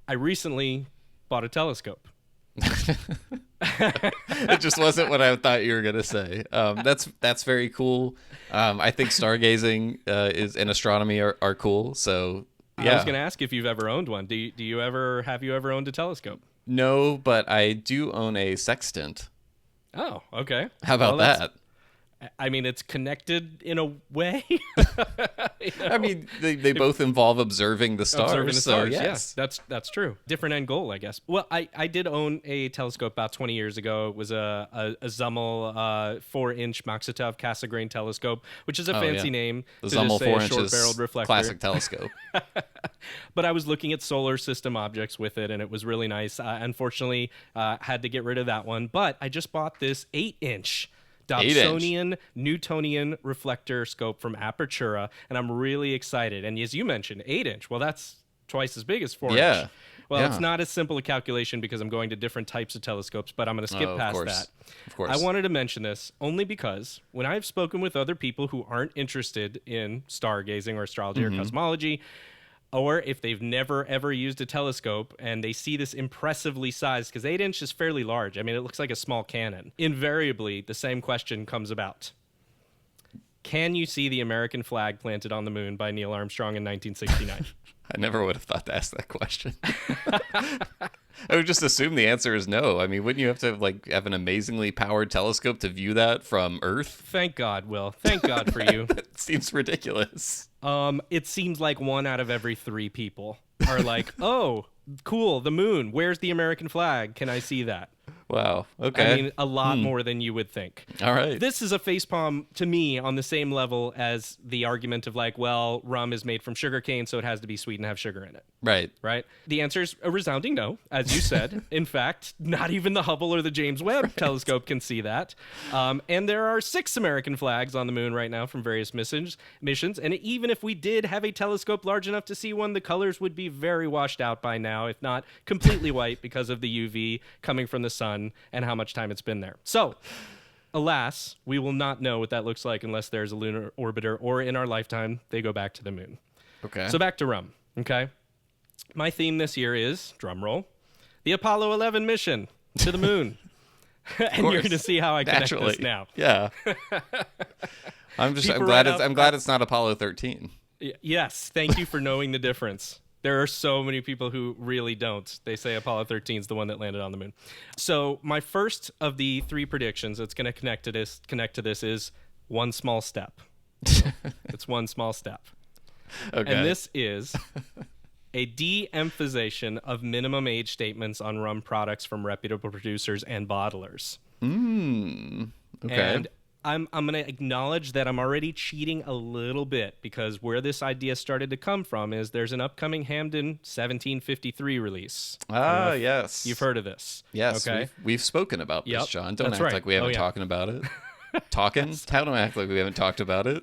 I recently bought a telescope. It just wasn't what I thought you were gonna say. That's very cool. I think stargazing and astronomy are cool. So yeah. I was gonna ask if you've ever owned one. Have you ever owned a telescope? No, but I do own a sextant. Oh, okay. How about that? I mean, it's connected in a way. I mean, they both involve observing the stars. Observing the stars, yes. Yeah, that's true. Different end goal, I guess. Well, I did own a telescope about 20 years ago. It was a Zummel 4-inch Maksutov Cassegrain telescope, which is a fancy name. The to Zummel just say 4 a inches short-barreled reflector. Classic telescope. But I was looking at solar system objects with it, and it was really nice. Unfortunately, had to get rid of that one. But I just bought this 8-inch Dobsonian Newtonian reflector scope from Apertura, and I'm really excited. And as you mentioned, 8-inch. Well, that's twice as big as 4-inch. Yeah. Well, it's not as simple a calculation because I'm going to different types of telescopes, but I'm going to skip past that. Of course. I wanted to mention this only because when I've spoken with other people who aren't interested in stargazing or astrology or cosmology, or if they've never, ever used a telescope and they see this impressively sized, because 8-inch is fairly large. I mean, it looks like a small cannon. Invariably, the same question comes about. Can you see the American flag planted on the moon by Neil Armstrong in 1969? I never would have thought to ask that question. I would just assume the answer is no. I mean, wouldn't you have to have an amazingly powered telescope to view that from Earth? Thank God, Will. Thank God for you. That seems ridiculous. It seems like 1 out of every 3 people are like, oh, cool, the moon. Where's the American flag? Can I see that? Wow. Okay. I mean, a lot more than you would think. All right. This is a facepalm to me on the same level as the argument of rum is made from sugarcane, so it has to be sweet and have sugar in it. Right. Right? The answer is a resounding no, as you said. In fact, not even the Hubble or the James Webb telescope can see that. And there are 6 American flags on the moon right now from various missions. And even if we did have a telescope large enough to see one, the colors would be very washed out by now, if not completely white because of the UV coming from the sun and how much time it's been there. So, alas, we will not know what that looks like unless there's a lunar orbiter or in our lifetime they go back to the moon. Okay. So back to rum, okay? My theme this year is, drum roll, the Apollo 11 mission to the moon. And you're going to see how I connect this now. Yeah. I'm glad it's not Apollo 13. Yes, thank you for knowing the difference. There are so many people who really don't. They say Apollo 13 is the one that landed on the moon. So my first of the 3 predictions that's going to connect to this is one small step. It's one small step. Okay. And this is a de-emphasization of minimum age statements on rum products from reputable producers and bottlers. Okay. And I'm going to acknowledge that I'm already cheating a little bit because where this idea started to come from is there's an upcoming Hamden 1753 release. Ah, yes. You've heard of this. Yes, okay. we've spoken about this, John. Don't That's act right. like we haven't talking about it. Talking? How do I act like we haven't talked about it?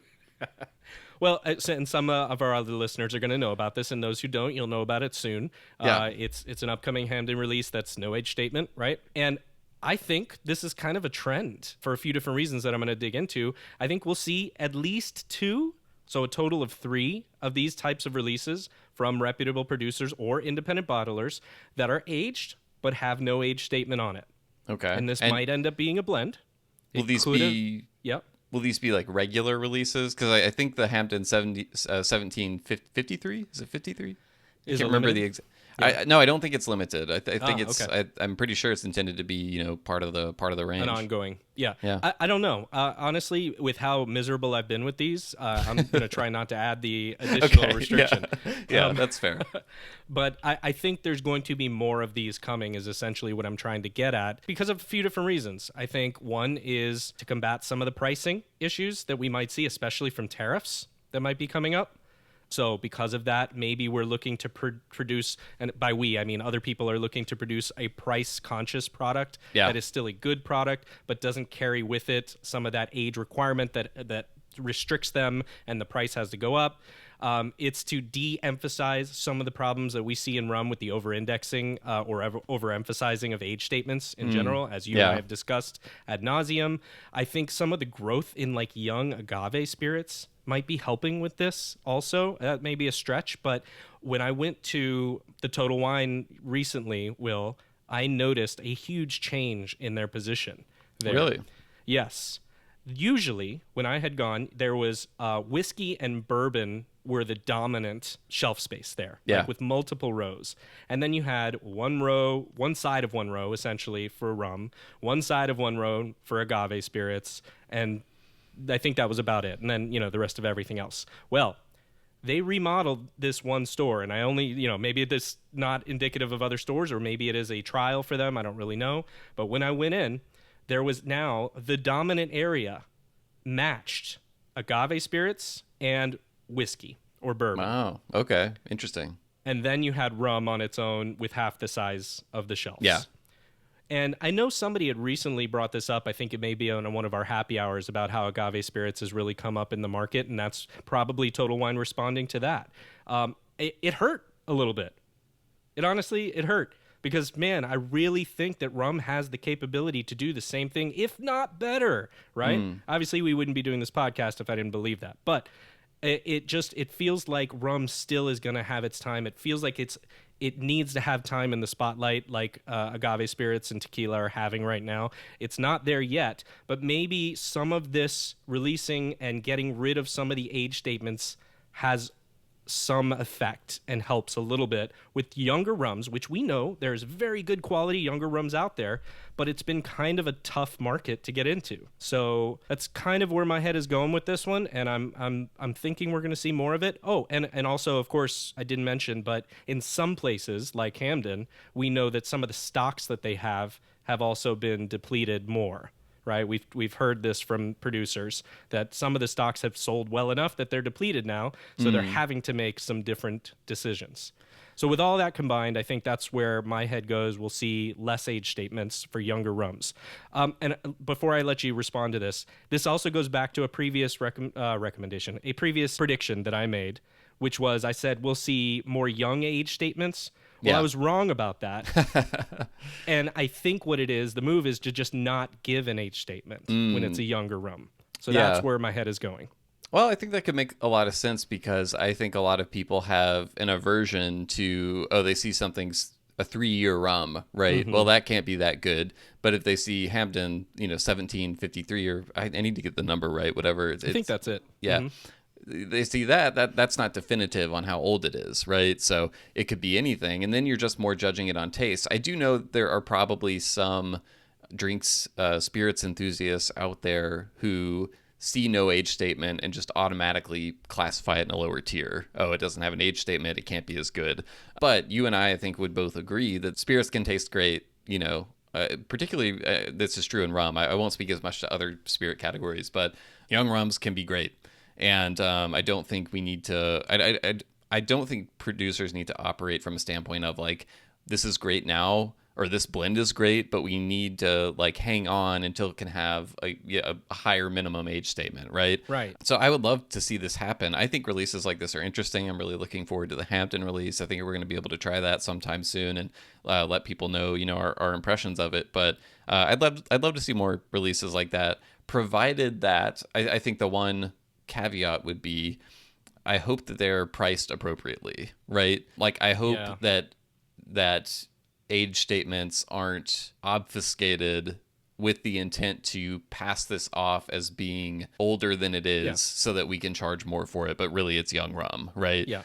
Well, and some of our other listeners are going to know about this, and those who don't, you'll know about it soon. Yeah. It's an upcoming Hamden release that's no age statement, right? And I think this is kind of a trend for a few different reasons that I'm going to dig into. I think we'll see at least 2, so a total of 3 of these types of releases from reputable producers or independent bottlers that are aged but have no age statement on it. Okay. And this might end up being a blend. Will these be... Yep. Will these be like regular releases? Because I think the Hampton 1753, is it 53? I can't remember the exact... No, I don't think it's limited. I think it's. Okay. I'm pretty sure it's intended to be part of the range. An ongoing. Yeah. Yeah. I don't know. Honestly, with how miserable I've been with these, I'm going to try not to add the additional restriction. Yeah, that's fair. But I think there's going to be more of these coming is essentially what I'm trying to get at because of a few different reasons. I think one is to combat some of the pricing issues that we might see, especially from tariffs that might be coming up. So because of that, maybe we're looking to produce, and by we, I mean other people are looking to produce a price-conscious product that is still a good product, but doesn't carry with it some of that age requirement that restricts them, and the price has to go up. It's to de-emphasize some of the problems that we see in rum with the over-indexing or overemphasizing of age statements in general, as you and I have discussed ad nauseum. I think some of the growth in like young agave spirits might be helping with this also. That may be a stretch, but when I went to the Total Wine recently, Will, I noticed a huge change in their position there. Really? Yes. Usually, when I had gone, there was whiskey and bourbon were the dominant shelf space there, like with multiple rows. And then you had one side of one row, essentially, for rum, one side of one row for agave spirits, and I think that was about it. And then, the rest of everything else. Well, they remodeled this one store, and I only, maybe this not indicative of other stores, or maybe it is a trial for them. I don't really know. But when I went in, there was now the dominant area matched agave spirits and whiskey or bourbon. Wow. Okay. Interesting. And then you had rum on its own with half the size of the shelves. Yeah. And I know somebody had recently brought this up. I think it may be on one of our happy hours about how agave spirits has really come up in the market, and that's probably Total Wine responding to that. It hurt a little bit. It hurt because, man, I really think that rum has the capability to do the same thing, if not better, right? Obviously, we wouldn't be doing this podcast if I didn't believe that. But it feels like rum still is going to have its time. It feels like it needs to have time in the spotlight like agave spirits and tequila are having right now. It's not there yet, but maybe some of this releasing and getting rid of some of the age statements has some effect and helps a little bit with younger rums, which we know there's very good quality younger rums out there, but it's been kind of a tough market to get into. So that's kind of where my head is going with this one, and I'm thinking we're going to see more of it. Oh, and also, of course, I didn't mention, but in some places like Hamden, we know that some of the stocks that they have also been depleted more. Right, we've heard this from producers that some of the stocks have sold well enough that they're depleted now, so they're having to make some different decisions. So with all that combined, I think that's where my head goes. We'll see less age statements for younger rums. And before I let you respond to this also goes back to a previous recommendation, a previous prediction that I made, which was I said we'll see more young age statements. Well, I was wrong about that. And I think what it is, the move is to just not give an age statement when it's a younger rum. So that's where my head is going. Well, I think that could make a lot of sense because I think a lot of people have an aversion to, they see something's a 3-year rum, right? Well, that can't be that good. But if they see Hamden, 1753, or I need to get the number right, whatever. I think that's it. Yeah. They see that's not definitive on how old it is, right? So it could be anything, and then you're just more judging it on taste. I do know there are probably some spirits enthusiasts out there who see no age statement and just automatically classify it in a lower tier. Oh, it doesn't have an age statement, it can't be as good. But you and I think, would both agree that spirits can taste great, particularly this is true in rum. I won't speak as much to other spirit categories, but young rums can be great. And I don't think we need to. I don't think producers need to operate from a standpoint of like, this is great now, or this blend is great, but we need to like hang on until it can have a higher minimum age statement, right? Right. So I would love to see this happen. I think releases like this are interesting. I'm really looking forward to the Hampton release. I think we're going to be able to try that sometime soon and let people know, our impressions of it. But I'd love to see more releases like that, provided that I think the one caveat would be, I hope that they're priced appropriately, right? Like I hope that age statements aren't obfuscated with the intent to pass this off as being older than it is so that we can charge more for it, but really it's young rum, right? Yeah.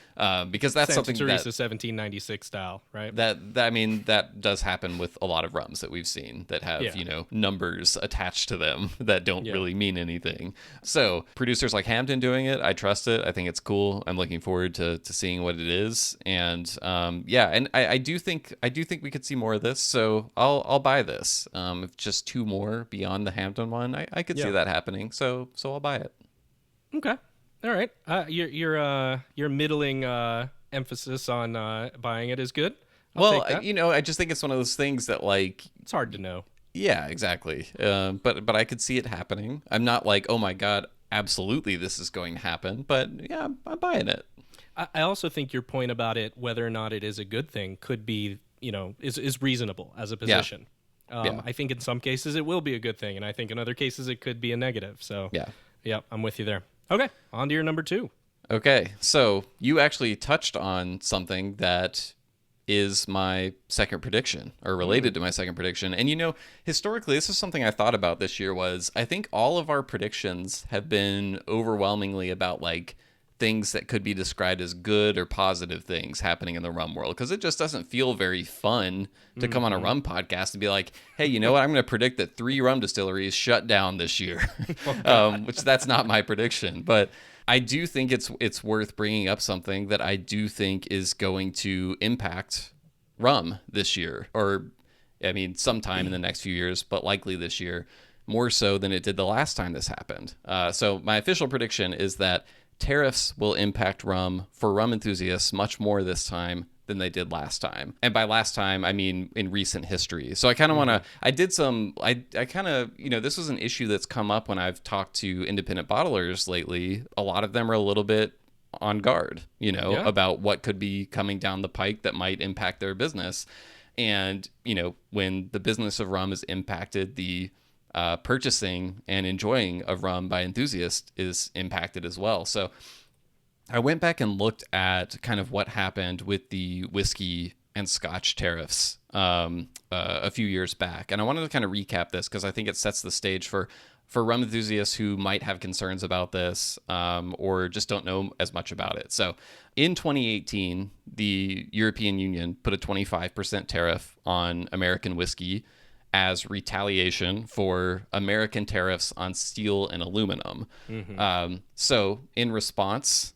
Because that's Santa something Teresa that 1796 style, right? that I mean that does happen with a lot of rums that we've seen that have numbers attached to them that don't really mean anything. So producers like Hampton doing it, I trust it. I think it's cool. I'm looking forward to seeing what it is. And and I do think we could see more of this. So I'll buy this. If just two more beyond the Hampton one, I could see that happening. So I'll buy it. Okay. All right. Your middling emphasis on buying it is good. I'll take that. I just think it's one of those things that it's hard to know. Yeah, exactly. But I could see it happening. I'm not like, oh my God, absolutely this is going to happen. But yeah, I'm buying it. I also think your point about it, whether or not it is a good thing, could be, is reasonable as a position. I think in some cases it will be a good thing, and I think in other cases it could be a negative. So yeah, I'm with you there. Okay, on to your number 2. Okay, so you actually touched on something that is my second prediction, or related to my second prediction. And historically, this is something I thought about this year, was I think all of our predictions have been overwhelmingly about things that could be described as good or positive things happening in the rum world, because it just doesn't feel very fun to come on a rum podcast and be like, hey, you know what, I'm going to predict that 3 rum distilleries shut down this year. Which that's not my prediction, but I do think it's worth bringing up something that I do think is going to impact rum this year, or I mean sometime in the next few years, but likely this year, more so than it did the last time this happened. So my official prediction is that tariffs will impact rum for rum enthusiasts much more this time than they did last time. And by last time, I mean in recent history. So I kind of want to, I kind of, this was an issue that's come up when I've talked to independent bottlers lately. A lot of them are a little bit on guard, about what could be coming down the pike that might impact their business. And, when the business of rum is impacted, the purchasing and enjoying of rum by enthusiasts is impacted as well. So I went back and looked at kind of what happened with the whiskey and Scotch tariffs a few years back. And I wanted to kind of recap this because I think it sets the stage for rum enthusiasts who might have concerns about this or just don't know as much about it. So in 2018, the European Union put a 25% tariff on American whiskey as retaliation for American tariffs on steel and aluminum. So in response,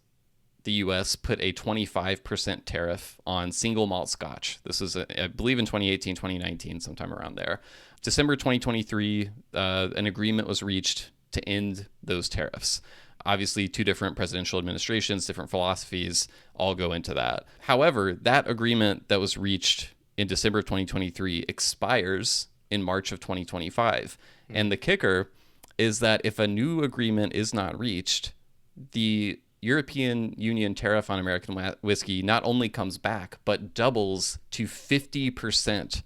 the U.S. put a 25% tariff on single malt Scotch. This was, I believe, in 2018, 2019, sometime around there. December 2023, an agreement was reached to end those tariffs. Obviously, 2 different presidential administrations, different philosophies, all go into that. However, that agreement that was reached in December of 2023 expires in March of 2025. And the kicker is that if a new agreement is not reached, the European Union tariff on American whiskey not only comes back, but doubles to 50%,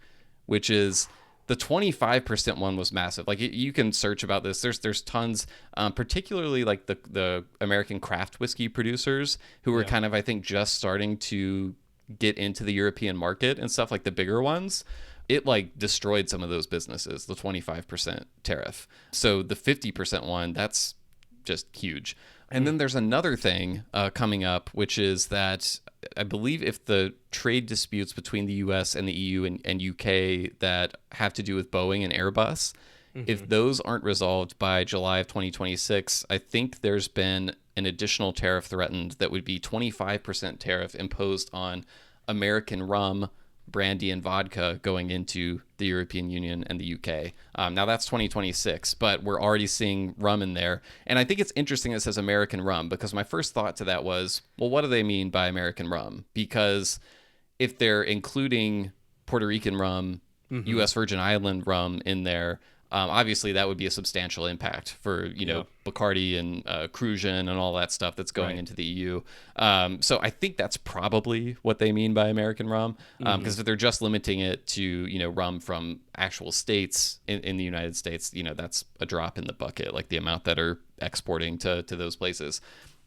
which is the 25% one was massive. You can search about this. There's tons, particularly the American craft whiskey producers who are kind of, I think, just starting to get into the European market and stuff, like the bigger ones. It destroyed some of those businesses, the 25% tariff. So the 50% one, that's just huge. And then there's another thing coming up, which is that I believe if the trade disputes between the US and the EU and UK that have to do with Boeing and Airbus, if those aren't resolved by July of 2026, I think there's been an additional tariff threatened that would be 25% tariff imposed on American rum, brandy, and vodka going into the European Union and the UK. Now that's 2026, but we're already seeing rum in there. And I think it's interesting it says American rum, because my first thought to that was, well, what do they mean by American rum? Because if they're including Puerto Rican rum, U.S. Virgin Island rum in there, obviously that would be a substantial impact for, Bacardi and Cruzan and all that stuff that's going into the EU. So I think that's probably what they mean by American rum, because if they're just limiting it to, rum from actual states in the United States, that's a drop in the bucket, like the amount that are exporting to those places.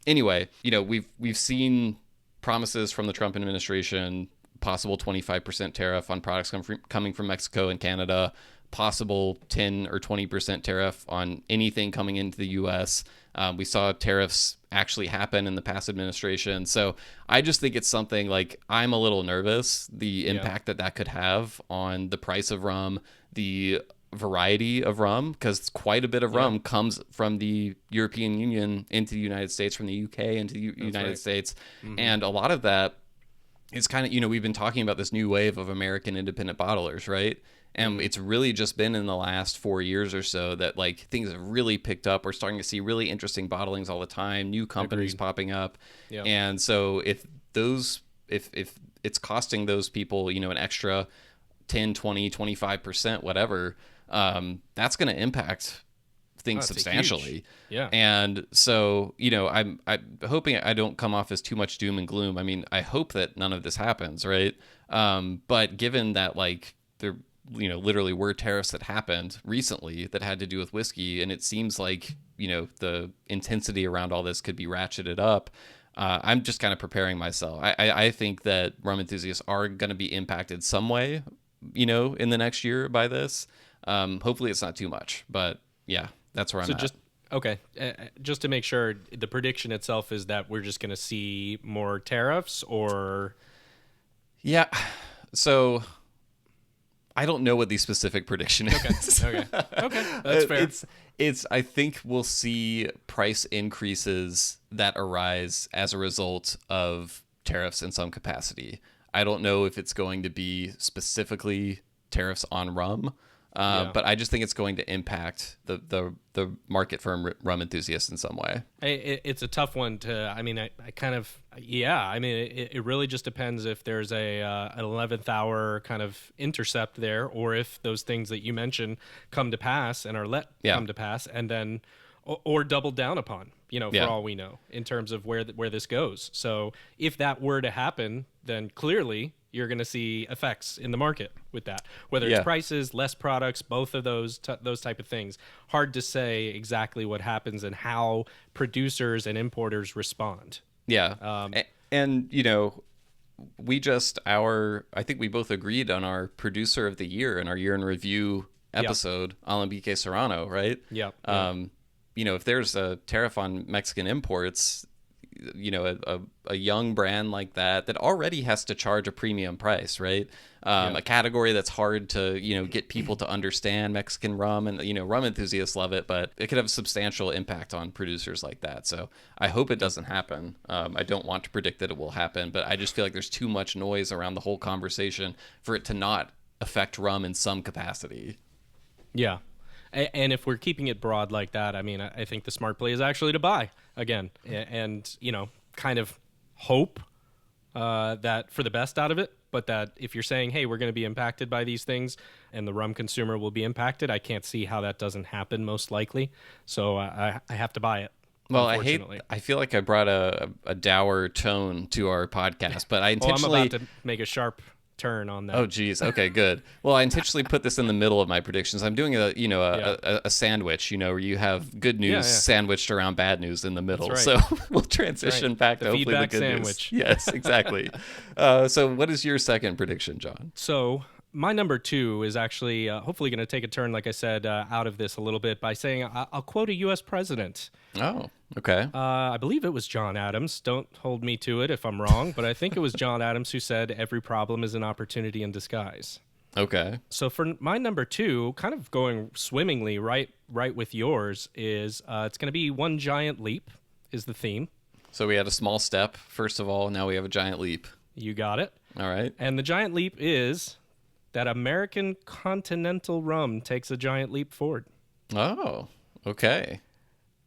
Anyway, we've seen promises from the Trump administration, possible 25% tariff on products coming from Mexico and Canada, possible 10 or 20% tariff on anything coming into the U.S. We saw tariffs actually happen in the past administration. So I just think it's something like I'm a little nervous, the impact that could have on the price of rum, the variety of rum, because quite a bit of rum comes from the European Union into the United States, from the UK into the United States. And a lot of that is kind of, we've been talking about this new wave of American independent bottlers, right? And it's really just been in the last 4 years or so that like things have really picked up. We're starting to see really interesting bottlings all the time, new companies popping up. Yeah. And so if it's costing those people, an extra 10, 20, 25%, whatever, that's going to impact things substantially. Yeah. And so, I'm hoping I don't come off as too much doom and gloom. I mean, I hope that none of this happens, right? But given that like there literally were tariffs that happened recently that had to do with whiskey, and it seems like, the intensity around all this could be ratcheted up. I'm just kind of preparing myself. I think that rum enthusiasts are going to be impacted some way, in the next year by this. Hopefully it's not too much, but yeah, that's where I'm at. Just to make sure, the prediction itself is that we're just going to see more tariffs, or? Yeah. So I don't know what the specific prediction is. Okay. That's fair. It's I think we'll see price increases that arise as a result of tariffs in some capacity. I don't know if it's going to be specifically tariffs on rum, but I just think it's going to impact the market for rum enthusiasts in some way. It's a tough one to. I mean, it really just depends if there's an 11th hour kind of intercept there, or if those things that you mentioned come to pass and are come to pass, and then or doubled down upon. For all we know, in terms of where this goes. So if that were to happen, then clearly you're going to see effects in the market with that, whether it's prices, less products, both of those type of things. Hard to say exactly what happens and how producers and importers respond. Yeah. And I think we both agreed on our producer of the year in our year in review episode, Alambique Serrano, right? Yeah. If there's a tariff on Mexican imports, a young brand like that already has to charge a premium price, right? A category that's hard to, get people to understand Mexican rum, and, rum enthusiasts love it, but it could have a substantial impact on producers like that. So I hope it doesn't happen. I don't want to predict that it will happen, but I just feel like there's too much noise around the whole conversation for it to not affect rum in some capacity. Yeah. And if we're keeping it broad like that, I mean, I think the smart play is actually to buy again, and kind of hope that for the best out of it. But that if you're saying, hey, we're going to be impacted by these things, and the rum consumer will be impacted, I can't see how that doesn't happen most likely. So I have to buy it. Well, I feel like I brought a dour tone to our podcast, but I intentionally. I'm about to make a sharp turn on that. Oh geez. Okay, good. Well, I intentionally put this in the middle of my predictions. I'm doing a sandwich, where you have good news sandwiched around bad news in the middle. Right. So we'll transition back to hopefully the good sandwich. News. Yes, exactly. So what is your second prediction, John? So my number 2 is actually hopefully going to take a turn, like I said, out of this a little bit by saying I'll quote a U.S. president. Oh, okay. I believe it was John Adams. Don't hold me to it if I'm wrong, but I think it was John Adams who said every problem is an opportunity in disguise. Okay. So for my number 2, kind of going swimmingly right with yours, is it's going to be one giant leap is the theme. So we had a small step, first of all. Now we have a giant leap. You got it. All right. And the giant leap is that American continental rum takes a giant leap forward. Oh, okay.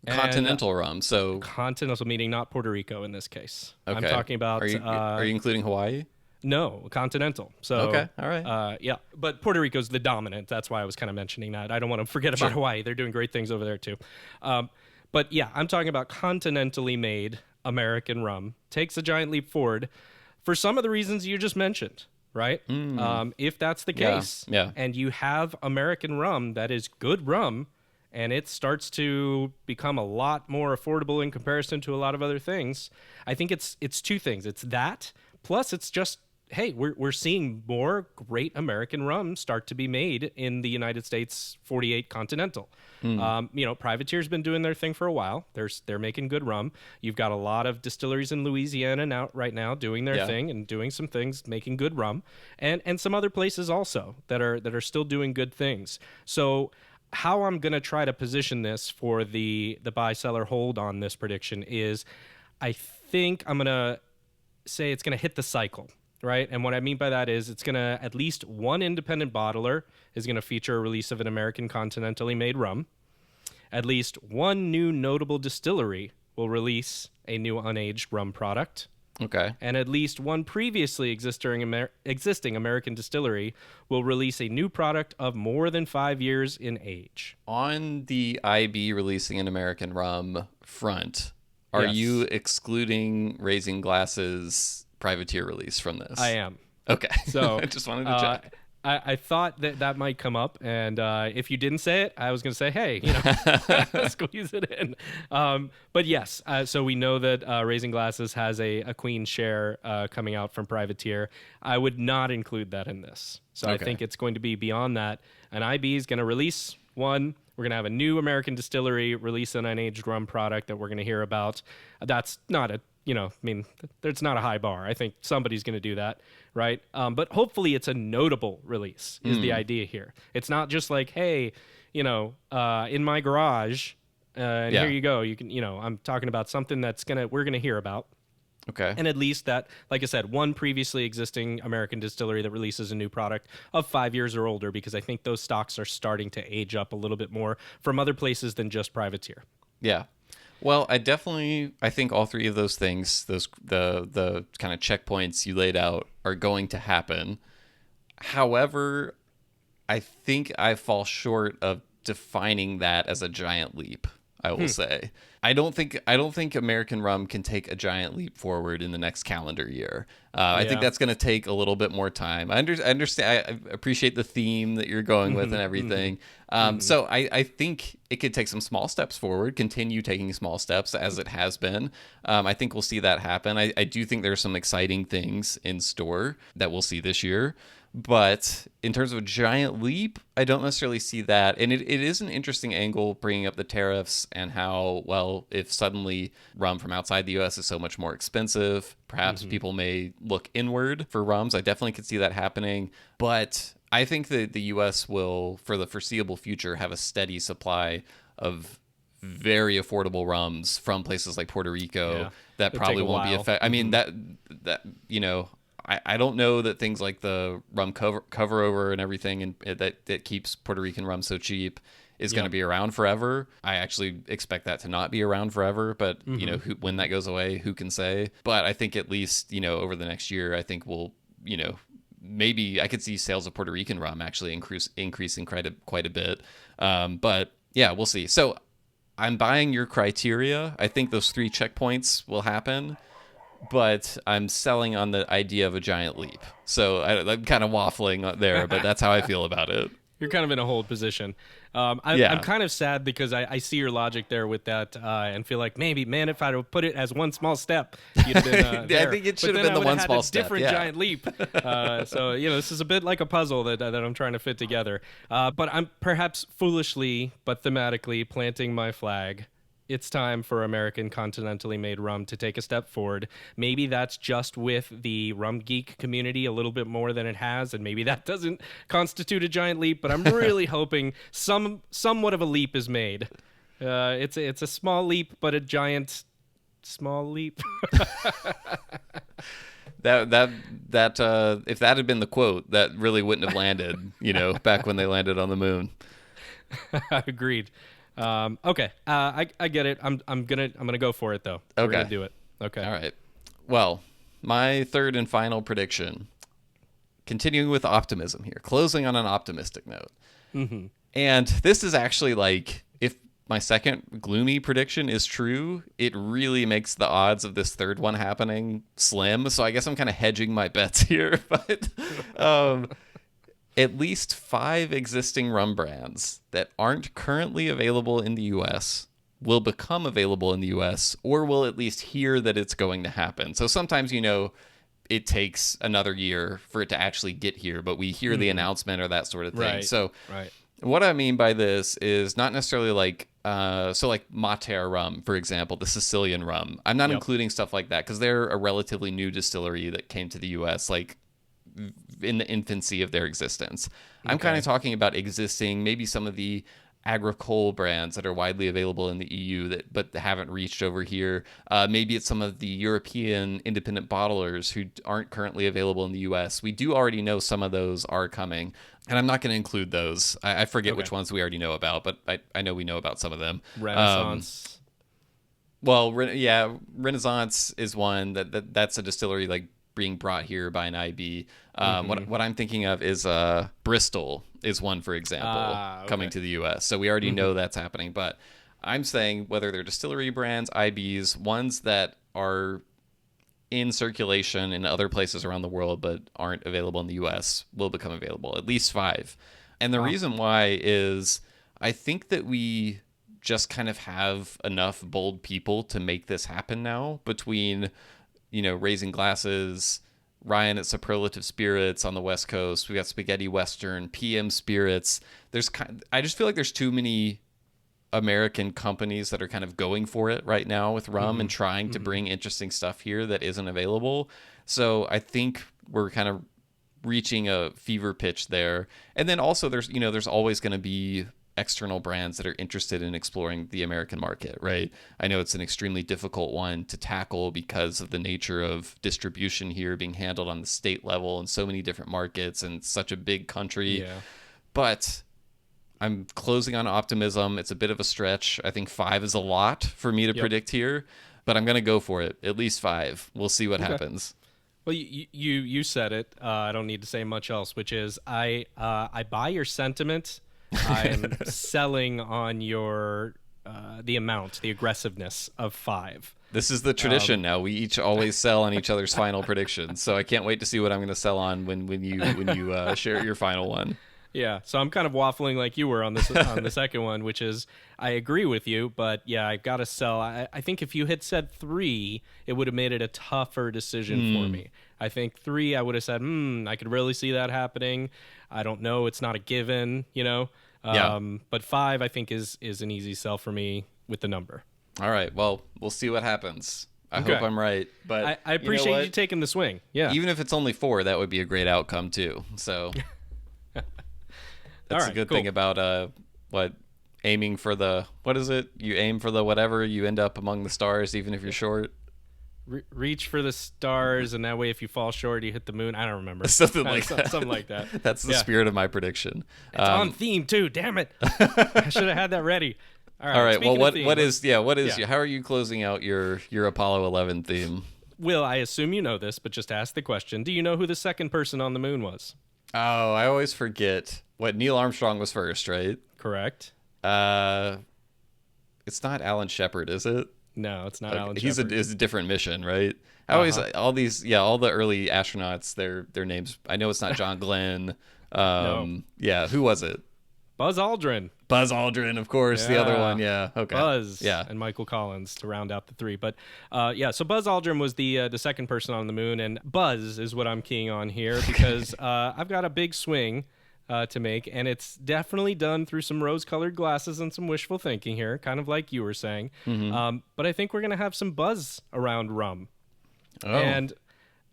Continental rum, so continental meaning not Puerto Rico in this case. Okay. I'm talking about. Are you including Hawaii? No, continental. So okay, all right. Yeah, but Puerto Rico's the dominant. That's why I was kind of mentioning that. I don't want to forget about Hawaii. They're doing great things over there too. But yeah, I'm talking about continentally made American rum takes a giant leap forward for some of the reasons you just mentioned. Right? If that's the case, and you have American rum that is good rum, and it starts to become a lot more affordable in comparison to a lot of other things, I think it's two things. It's that, plus it's just hey, we're seeing more great American rum start to be made in the United States 48 continental. Privateer's been doing their thing for a while. They're making good rum. You've got a lot of distilleries in Louisiana now right now doing their thing and doing some things, making good rum, and some other places also that are still doing good things. So how I'm going to try to position this for the buy, seller, hold on this prediction is I think I'm going to say it's going to hit the cycle, right? And what I mean by that is it's going to, at least one independent bottler is going to feature a release of an American continentally made rum. At least one new notable distillery will release a new unaged rum product. Okay. And at least one previously existing American distillery will release a new product of more than 5 years in age. On the IB releasing an American rum front, are you excluding Raising Glass's Privateer release from this? I am. Okay. So I just wanted to check. I thought that might come up, and if you didn't say it, I was going to say, hey, squeeze it in. But yes, so we know that Raising Glasses has a queen share coming out from Privateer. I would not include that in this. So I think it's going to be beyond that. An IB is going to release one. We're going to have a new American distillery release an unaged rum product that we're going to hear about. That's not it's not a high bar. I think somebody's going to do that, right? But hopefully it's a notable release is the idea here. It's not just like, hey, in my garage, and here you go. You can, I'm talking about something we're going to hear about. Okay. And at least that, like I said, one previously existing American distillery that releases a new product of 5 years or older, because I think those stocks are starting to age up a little bit more from other places than just Privateer. Yeah. Well, I think all three of those things, the kind of checkpoints you laid out, are going to happen. However, I think I fall short of defining that as a giant leap, I will say. I don't think American rum can take a giant leap forward in the next calendar year. I think that's going to take a little bit more time. I understand. I appreciate the theme that you're going with and everything. So I think it could take some small steps forward, continue taking small steps as it has been. I think we'll see that happen. I do think there's some exciting things in store that we'll see this year. But in terms of a giant leap, I don't necessarily see that. And it is an interesting angle bringing up the tariffs and how, well, if suddenly rum from outside the U.S. is so much more expensive, perhaps people may look inward for rums. I definitely could see that happening. But I think that the U.S. will, for the foreseeable future, have a steady supply of very affordable rums from places like Puerto Rico that probably won't be affected. I mean, that I don't know that things like the rum cover over and everything and that keeps Puerto Rican rum so cheap is going to be around forever. I actually expect that to not be around forever, but when that goes away, who can say? But I think at least, over the next year, I think we'll, maybe I could see sales of Puerto Rican rum actually increasing quite a bit. But yeah, we'll see. So I'm buying your criteria. I think those 3 checkpoints will happen. But I'm selling on the idea of a giant leap. So I'm kind of waffling there, but that's how I feel about it. You're kind of in a hold position. I'm kind of sad because I see your logic there with that and feel like maybe, man, if I'd have put it as one small step, you'd have been there. I think it should have been the one small step. Different giant leap. So, this is a bit like a puzzle that I'm trying to fit together. But I'm perhaps foolishly, but thematically planting my flag. It's time for American continentally made rum to take a step forward. Maybe that's just with the rum geek community a little bit more than it has, and maybe that doesn't constitute a giant leap, but I'm really hoping somewhat of a leap is made. It's a small leap, but a giant small leap. That if that had been the quote, that really wouldn't have landed, back when they landed on the moon. Agreed. Okay. I get it. I'm gonna go for it though. Okay. We're gonna do it. Okay. All right. Well, my third and final prediction, continuing with optimism here, closing on an optimistic note. And this is actually like, if my second gloomy prediction is true, it really makes the odds of this third one happening slim. So I guess I'm kind of hedging my bets here, but, at least 5 existing rum brands that aren't currently available in the U.S. will become available in the U.S. or will at least hear that it's going to happen. So sometimes, it takes another year for it to actually get here, but we hear the announcement or that sort of thing. Right. So Right. what I mean by this is not necessarily like like Mater rum, for example, the Sicilian rum. I'm not including stuff like that because they're a relatively new distillery that came to the U.S. like in the infancy of their existence. I'm kind of talking about existing, maybe some of the agricole brands that are widely available in the EU but haven't reached over here. Maybe it's some of the European independent bottlers who aren't currently available in the US. We do already know some of those are coming, and I'm not going to include those. I forget which ones we already know about, but I know we know about some of them. Renaissance. Renaissance is one that's a distillery like being brought here by an IB. What I'm thinking of is Bristol is one, for example, coming to the U.S. So we already know that's happening. But I'm saying whether they're distillery brands, IBs, ones that are in circulation in other places around the world but aren't available in the U.S. will become available, at least 5. And the reason why is I think that we just kind of have enough bold people to make this happen now between, Raising Glasses, Ryan at Superlative Spirits on the West Coast. We got Spaghetti Western, PM Spirits. I just feel like there's too many American companies that are kind of going for it right now with rum and trying to bring interesting stuff here that isn't available. So I think we're kind of reaching a fever pitch there. And then also there's always going to be external brands that are interested in exploring the American market, right? I know it's an extremely difficult one to tackle because of the nature of distribution here being handled on the state level in so many different markets and such a big country. Yeah. But I'm closing on optimism. It's a bit of a stretch. I think 5 is a lot for me to predict here, but I'm going to go for it. At least 5. We'll see what happens. Well, you said it. I don't need to say much else, which is I buy your sentiment. I'm selling on your the amount, the aggressiveness of 5. This is the tradition now. We each always sell on each other's final predictions. So I can't wait to see what I'm going to sell on when you share your final one. Yeah, so I'm kind of waffling like you were on the second one, which is I agree with you, but yeah, I've got to sell. I think if you had said 3, it would have made it a tougher decision for me. I think 3, I would have said, I could really see that happening. I don't know. It's not a given, But 5, I think, is an easy sell for me with the number. All right. Well, we'll see what happens. I hope I'm right. But I appreciate you taking the swing. Yeah. Even if it's only 4, that would be a great outcome, too. So that's a good thing about aiming for the, what is it? You aim for the whatever, you end up among the stars, even if you're short. Reach for the stars, and that way, if you fall short, you hit the moon. I don't remember. Something like that. Something like that. That's the spirit of my prediction. It's on theme too. Damn it! I should have had that ready. All right. Well, what is how are you closing out your Apollo 11 theme? Will, I assume you know this, but just ask the question. Do you know who the second person on the moon was? Oh, I always forget. What, Neil Armstrong was first, right? Correct. It's not Alan Shepard, is it? No, it's not Alan Shepard. It's a different mission, right? I always all the early astronauts, their names. I know it's not John Glenn. No. Yeah, who was it? Buzz Aldrin. Buzz Aldrin, of course. The other one, yeah. Okay. Buzz. Yeah. And Michael Collins to round out the 3. But so Buzz Aldrin was the second person on the moon, and Buzz is what I'm keying on here because I've got a big swing to make, and it's definitely done through some rose-colored glasses and some wishful thinking here, kind of like you were saying. But I think we're going to have some buzz around rum. Oh. And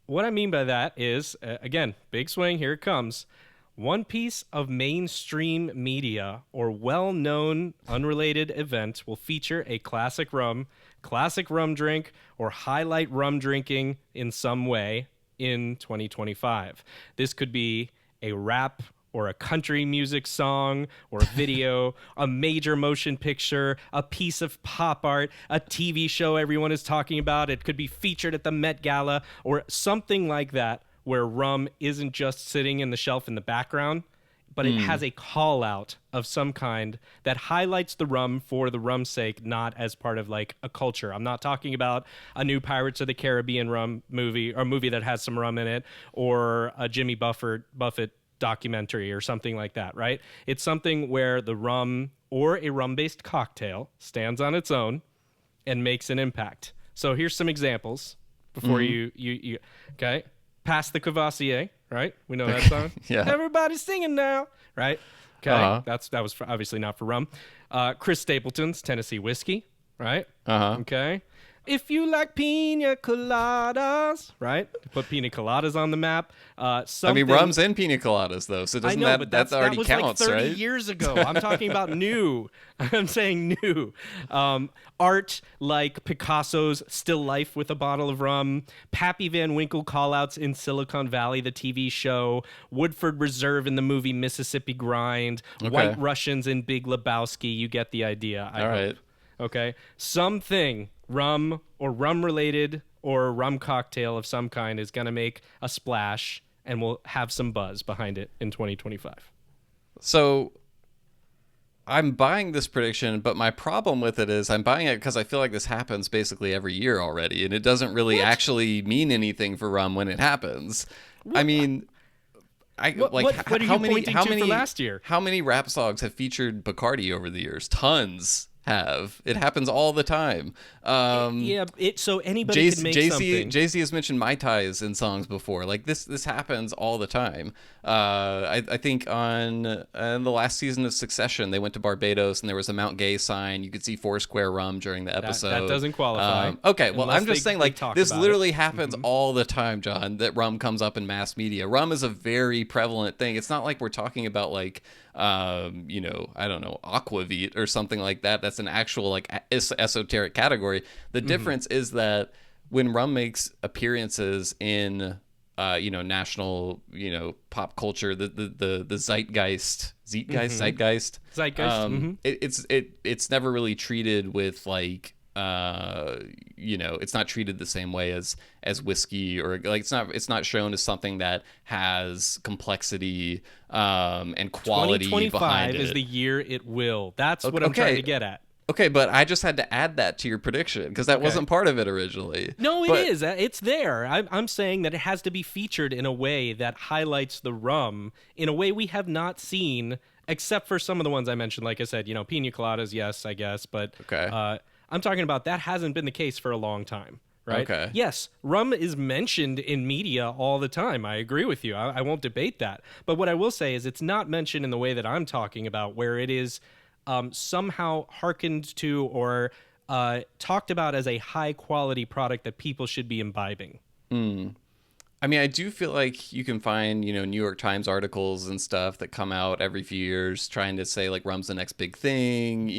what I mean by that is, again, big swing, here it comes. One piece of mainstream media or well-known unrelated event will feature a classic rum drink, or highlight rum drinking in some way in 2025. This could be a rap or a country music song or a video, a major motion picture, a piece of pop art, a TV show everyone is talking about. It could be featured at the Met Gala or something like that, where rum isn't just sitting in the shelf in the background, but it has a call out of some kind that highlights the rum for the rum's sake, not as part of like a culture. I'm not talking about a new Pirates of the Caribbean rum movie, or a movie that has some rum in it, or a Jimmy Buffett documentary or something like that, right? It's something where the rum or a rum-based cocktail stands on its own and makes an impact. So here's some examples before you okay? Pass the Cavassier, right? We know that song. Yeah. Everybody's singing now, right? Okay, that was obviously not for rum. Chris Stapleton's Tennessee Whiskey, right? Okay. If you like pina coladas, right? Put pina coladas on the map. I mean, rum's and pina coladas, though, so doesn't that already was counts, like 30 right? years ago. I'm talking about new. I'm saying new. Art like Picasso's Still Life with a Bottle of Rum, Pappy Van Winkle callouts in Silicon Valley, the TV show, Woodford Reserve in the movie Mississippi Grind, White Russians in Big Lebowski. You get the idea, I hope. Right. Okay? Something rum or rum-related or a rum cocktail of some kind is going to make a splash and will have some buzz behind it in 2025. So I'm buying this prediction, but my problem with it is I'm buying it because I feel like this happens basically every year already, and it doesn't really actually mean anything for rum when it happens. I mean... What are you pointing to for last year? How many rap songs have featured Bacardi over the years? Tons have. It happens all the time. So anybody could make something. Jay-Z has mentioned Mai Tais in songs before. Like this happens all the time. I think on the last season of Succession, they went to Barbados and there was a Mount Gay sign. You could see Foursquare rum during the episode. That doesn't qualify. Okay, well, I'm just saying, like, this literally happens Mm-hmm. all the time, John, that rum comes up in mass media. Rum is a very prevalent thing. It's not like we're talking about, like, I don't know, aquavit or something like that. That's an actual, like, esoteric category. The difference is that when rum makes appearances in national, pop culture, the zeitgeist, it's never really treated with, like, it's not treated the same way as whiskey, or like it's not shown as something that has complexity and quality behind it. 2025 is the year it will. That's what I'm trying to get at. Okay, but I just had to add that to your prediction because that wasn't part of it originally. No, it is. It's there. I'm saying that it has to be featured in a way that highlights the rum in a way we have not seen, except for some of the ones I mentioned. Like I said, pina coladas, yes, I guess. But I'm talking about that hasn't been the case for a long time. Right? Okay. Yes, rum is mentioned in media all the time. I agree with you. I won't debate that. But what I will say is it's not mentioned in the way that I'm talking about, where it is somehow hearkened to or talked about as a high-quality product that people should be imbibing. I mean, I do feel like you can find, New York Times articles and stuff that come out every few years trying to say, like, rum's the next big thing,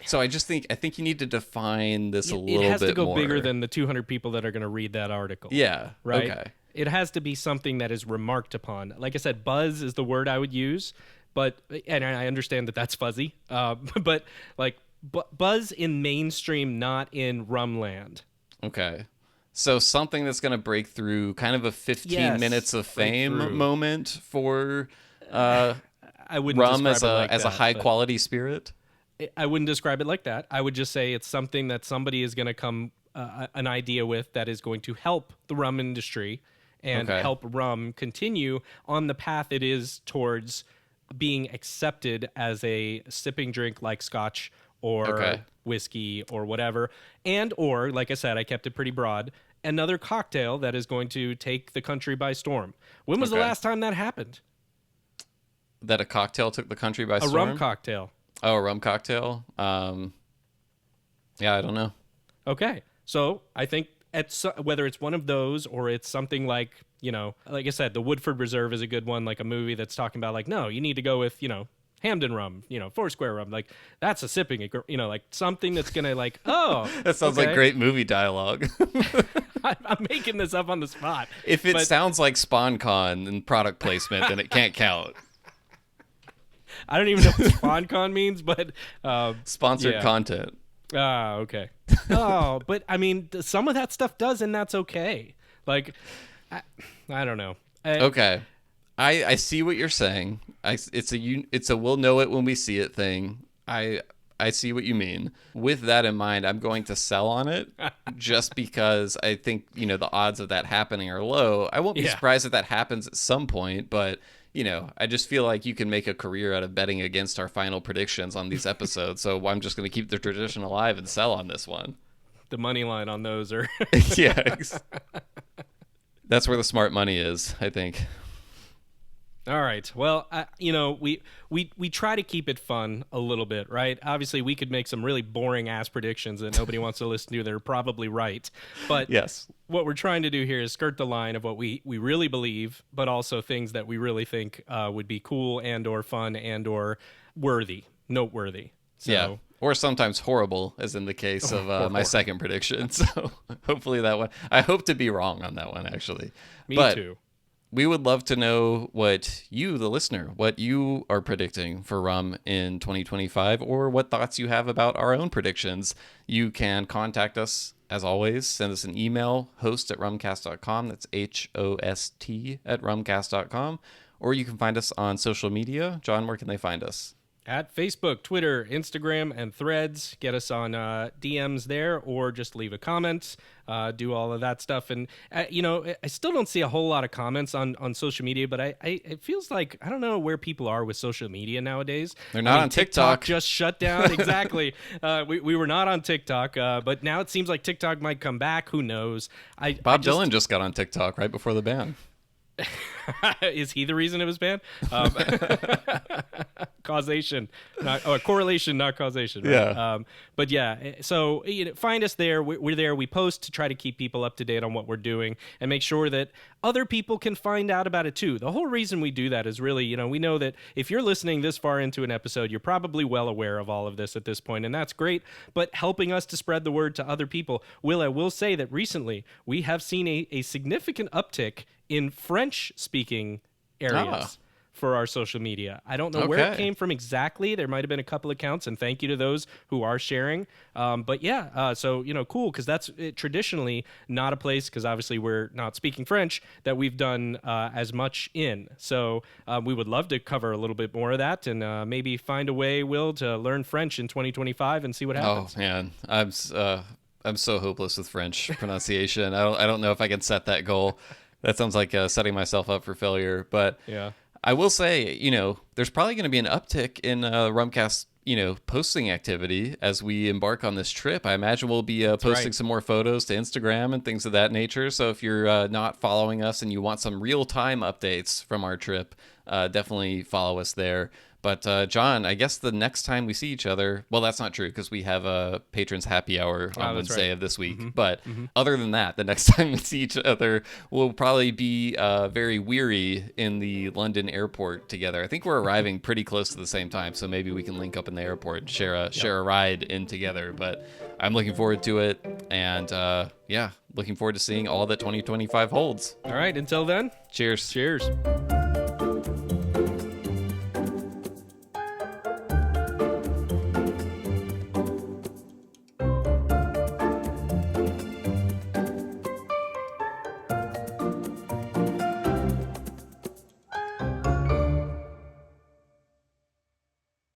So I think you need to define this a little bit more. It has to go bigger than the 200 people that are going to read that article. Yeah. Right? Okay. It has to be something that is remarked upon. Like I said, buzz is the word I would use, and I understand that that's fuzzy, but, like, buzz in mainstream, not in rum land. Okay. So something that's going to break through, kind of a 15 minutes of fame moment for I wouldn't rum describe as a high quality spirit. I wouldn't describe it like that. I would just say it's something that somebody is going to come an idea with that is going to help the rum industry and help rum continue on the path it is towards being accepted as a sipping drink like scotch or whiskey or whatever, or like I said, I kept it pretty broad, another cocktail that is going to take the country by storm. When was the last time that happened? That a cocktail took the country by storm? A rum cocktail. Oh, a rum cocktail? Yeah, I don't know. Okay. So I think whether it's one of those or it's something like, like I said, the Woodford Reserve is a good one, like a movie that's talking about, like, no, you need to go with, Hamden rum, Foursquare rum, like that's a sipping, like something that's gonna like, oh, that sounds like great movie dialogue. I'm making this up on the spot. If it sounds like SpawnCon and product placement, then it can't count. I don't even know what SpawnCon means, but sponsored content. Ah, okay. Oh, but I mean, some of that stuff does, and that's okay. Like, I don't know. Okay. I see what you're saying. It's a we'll know it when we see it thing. I see what you mean. With that in mind, I'm going to sell on it just because I think, the odds of that happening are low. I won't be surprised if that happens at some point, but, I just feel like you can make a career out of betting against our final predictions on these episodes. So I'm just going to keep the tradition alive and sell on this one. The money line on those are... Yeah. That's where the smart money is, I think. All right. Well, we try to keep it fun a little bit, right? Obviously, we could make some really boring ass predictions that nobody wants to listen to. They're probably right. But yes, what we're trying to do here is skirt the line of what we really believe, but also things that we really think would be cool and or fun and or noteworthy. So, yeah. Or sometimes horrible, as in the case of my second prediction. So hopefully that one, I hope to be wrong on that one, actually. Me too. We would love to know what you, the listener, what you are predicting for rum in 2025, or what thoughts you have about our own predictions. You can contact us, as always. Send us an email, host@rumcast.com. That's HOST@rumcast.com. Or you can find us on social media. John, where can they find us? At Facebook, Twitter, Instagram, and Threads. Get us on DMs there, or just leave a comment. Do all of that stuff. And, I still don't see a whole lot of comments on social media, but it feels like, I don't know where people are with social media nowadays. They're not on TikTok. Just shut down. Exactly. We were not on TikTok, but now it seems like TikTok might come back. Who knows? Bob Dylan just got on TikTok right before the ban. Is he the reason it was banned? Causation, correlation, not causation. Right? Yeah. But yeah, so find us there. We're there. We post to try to keep people up to date on what we're doing and make sure that other people can find out about it too. The whole reason we do that is really, we know that if you're listening this far into an episode, you're probably well aware of all of this at this point, and that's great. But helping us to spread the word to other people. I will say that recently we have seen a significant uptick in French-speaking areas for our social media. I don't know where it came from exactly. There might have been a couple accounts, and thank you to those who are sharing. But yeah, so, cool, because that's traditionally not a place, because obviously we're not speaking French, that we've done as much in. So we would love to cover a little bit more of that and maybe find a way, Will, to learn French in 2025 and see what happens. Oh, man. I'm so hopeless with French pronunciation. I don't know if I can set that goal. That sounds like setting myself up for failure. But yeah, I will say, there's probably going to be an uptick in Rumcast, posting activity as we embark on this trip. I imagine we'll be posting some more photos to Instagram and things of that nature. So if you're not following us and you want some real-time updates from our trip, definitely follow us there. But John, I guess the next time we see each other, well, that's not true because we have a patrons happy hour on Wednesday of this week. But other than that, the next time we see each other, we'll probably be very weary in the London airport together. I think we're arriving pretty close to the same time, so maybe we can link up in the airport and share a ride in together. But I'm looking forward to it, and looking forward to seeing all that 2025 holds. All right, until then, cheers. Cheers.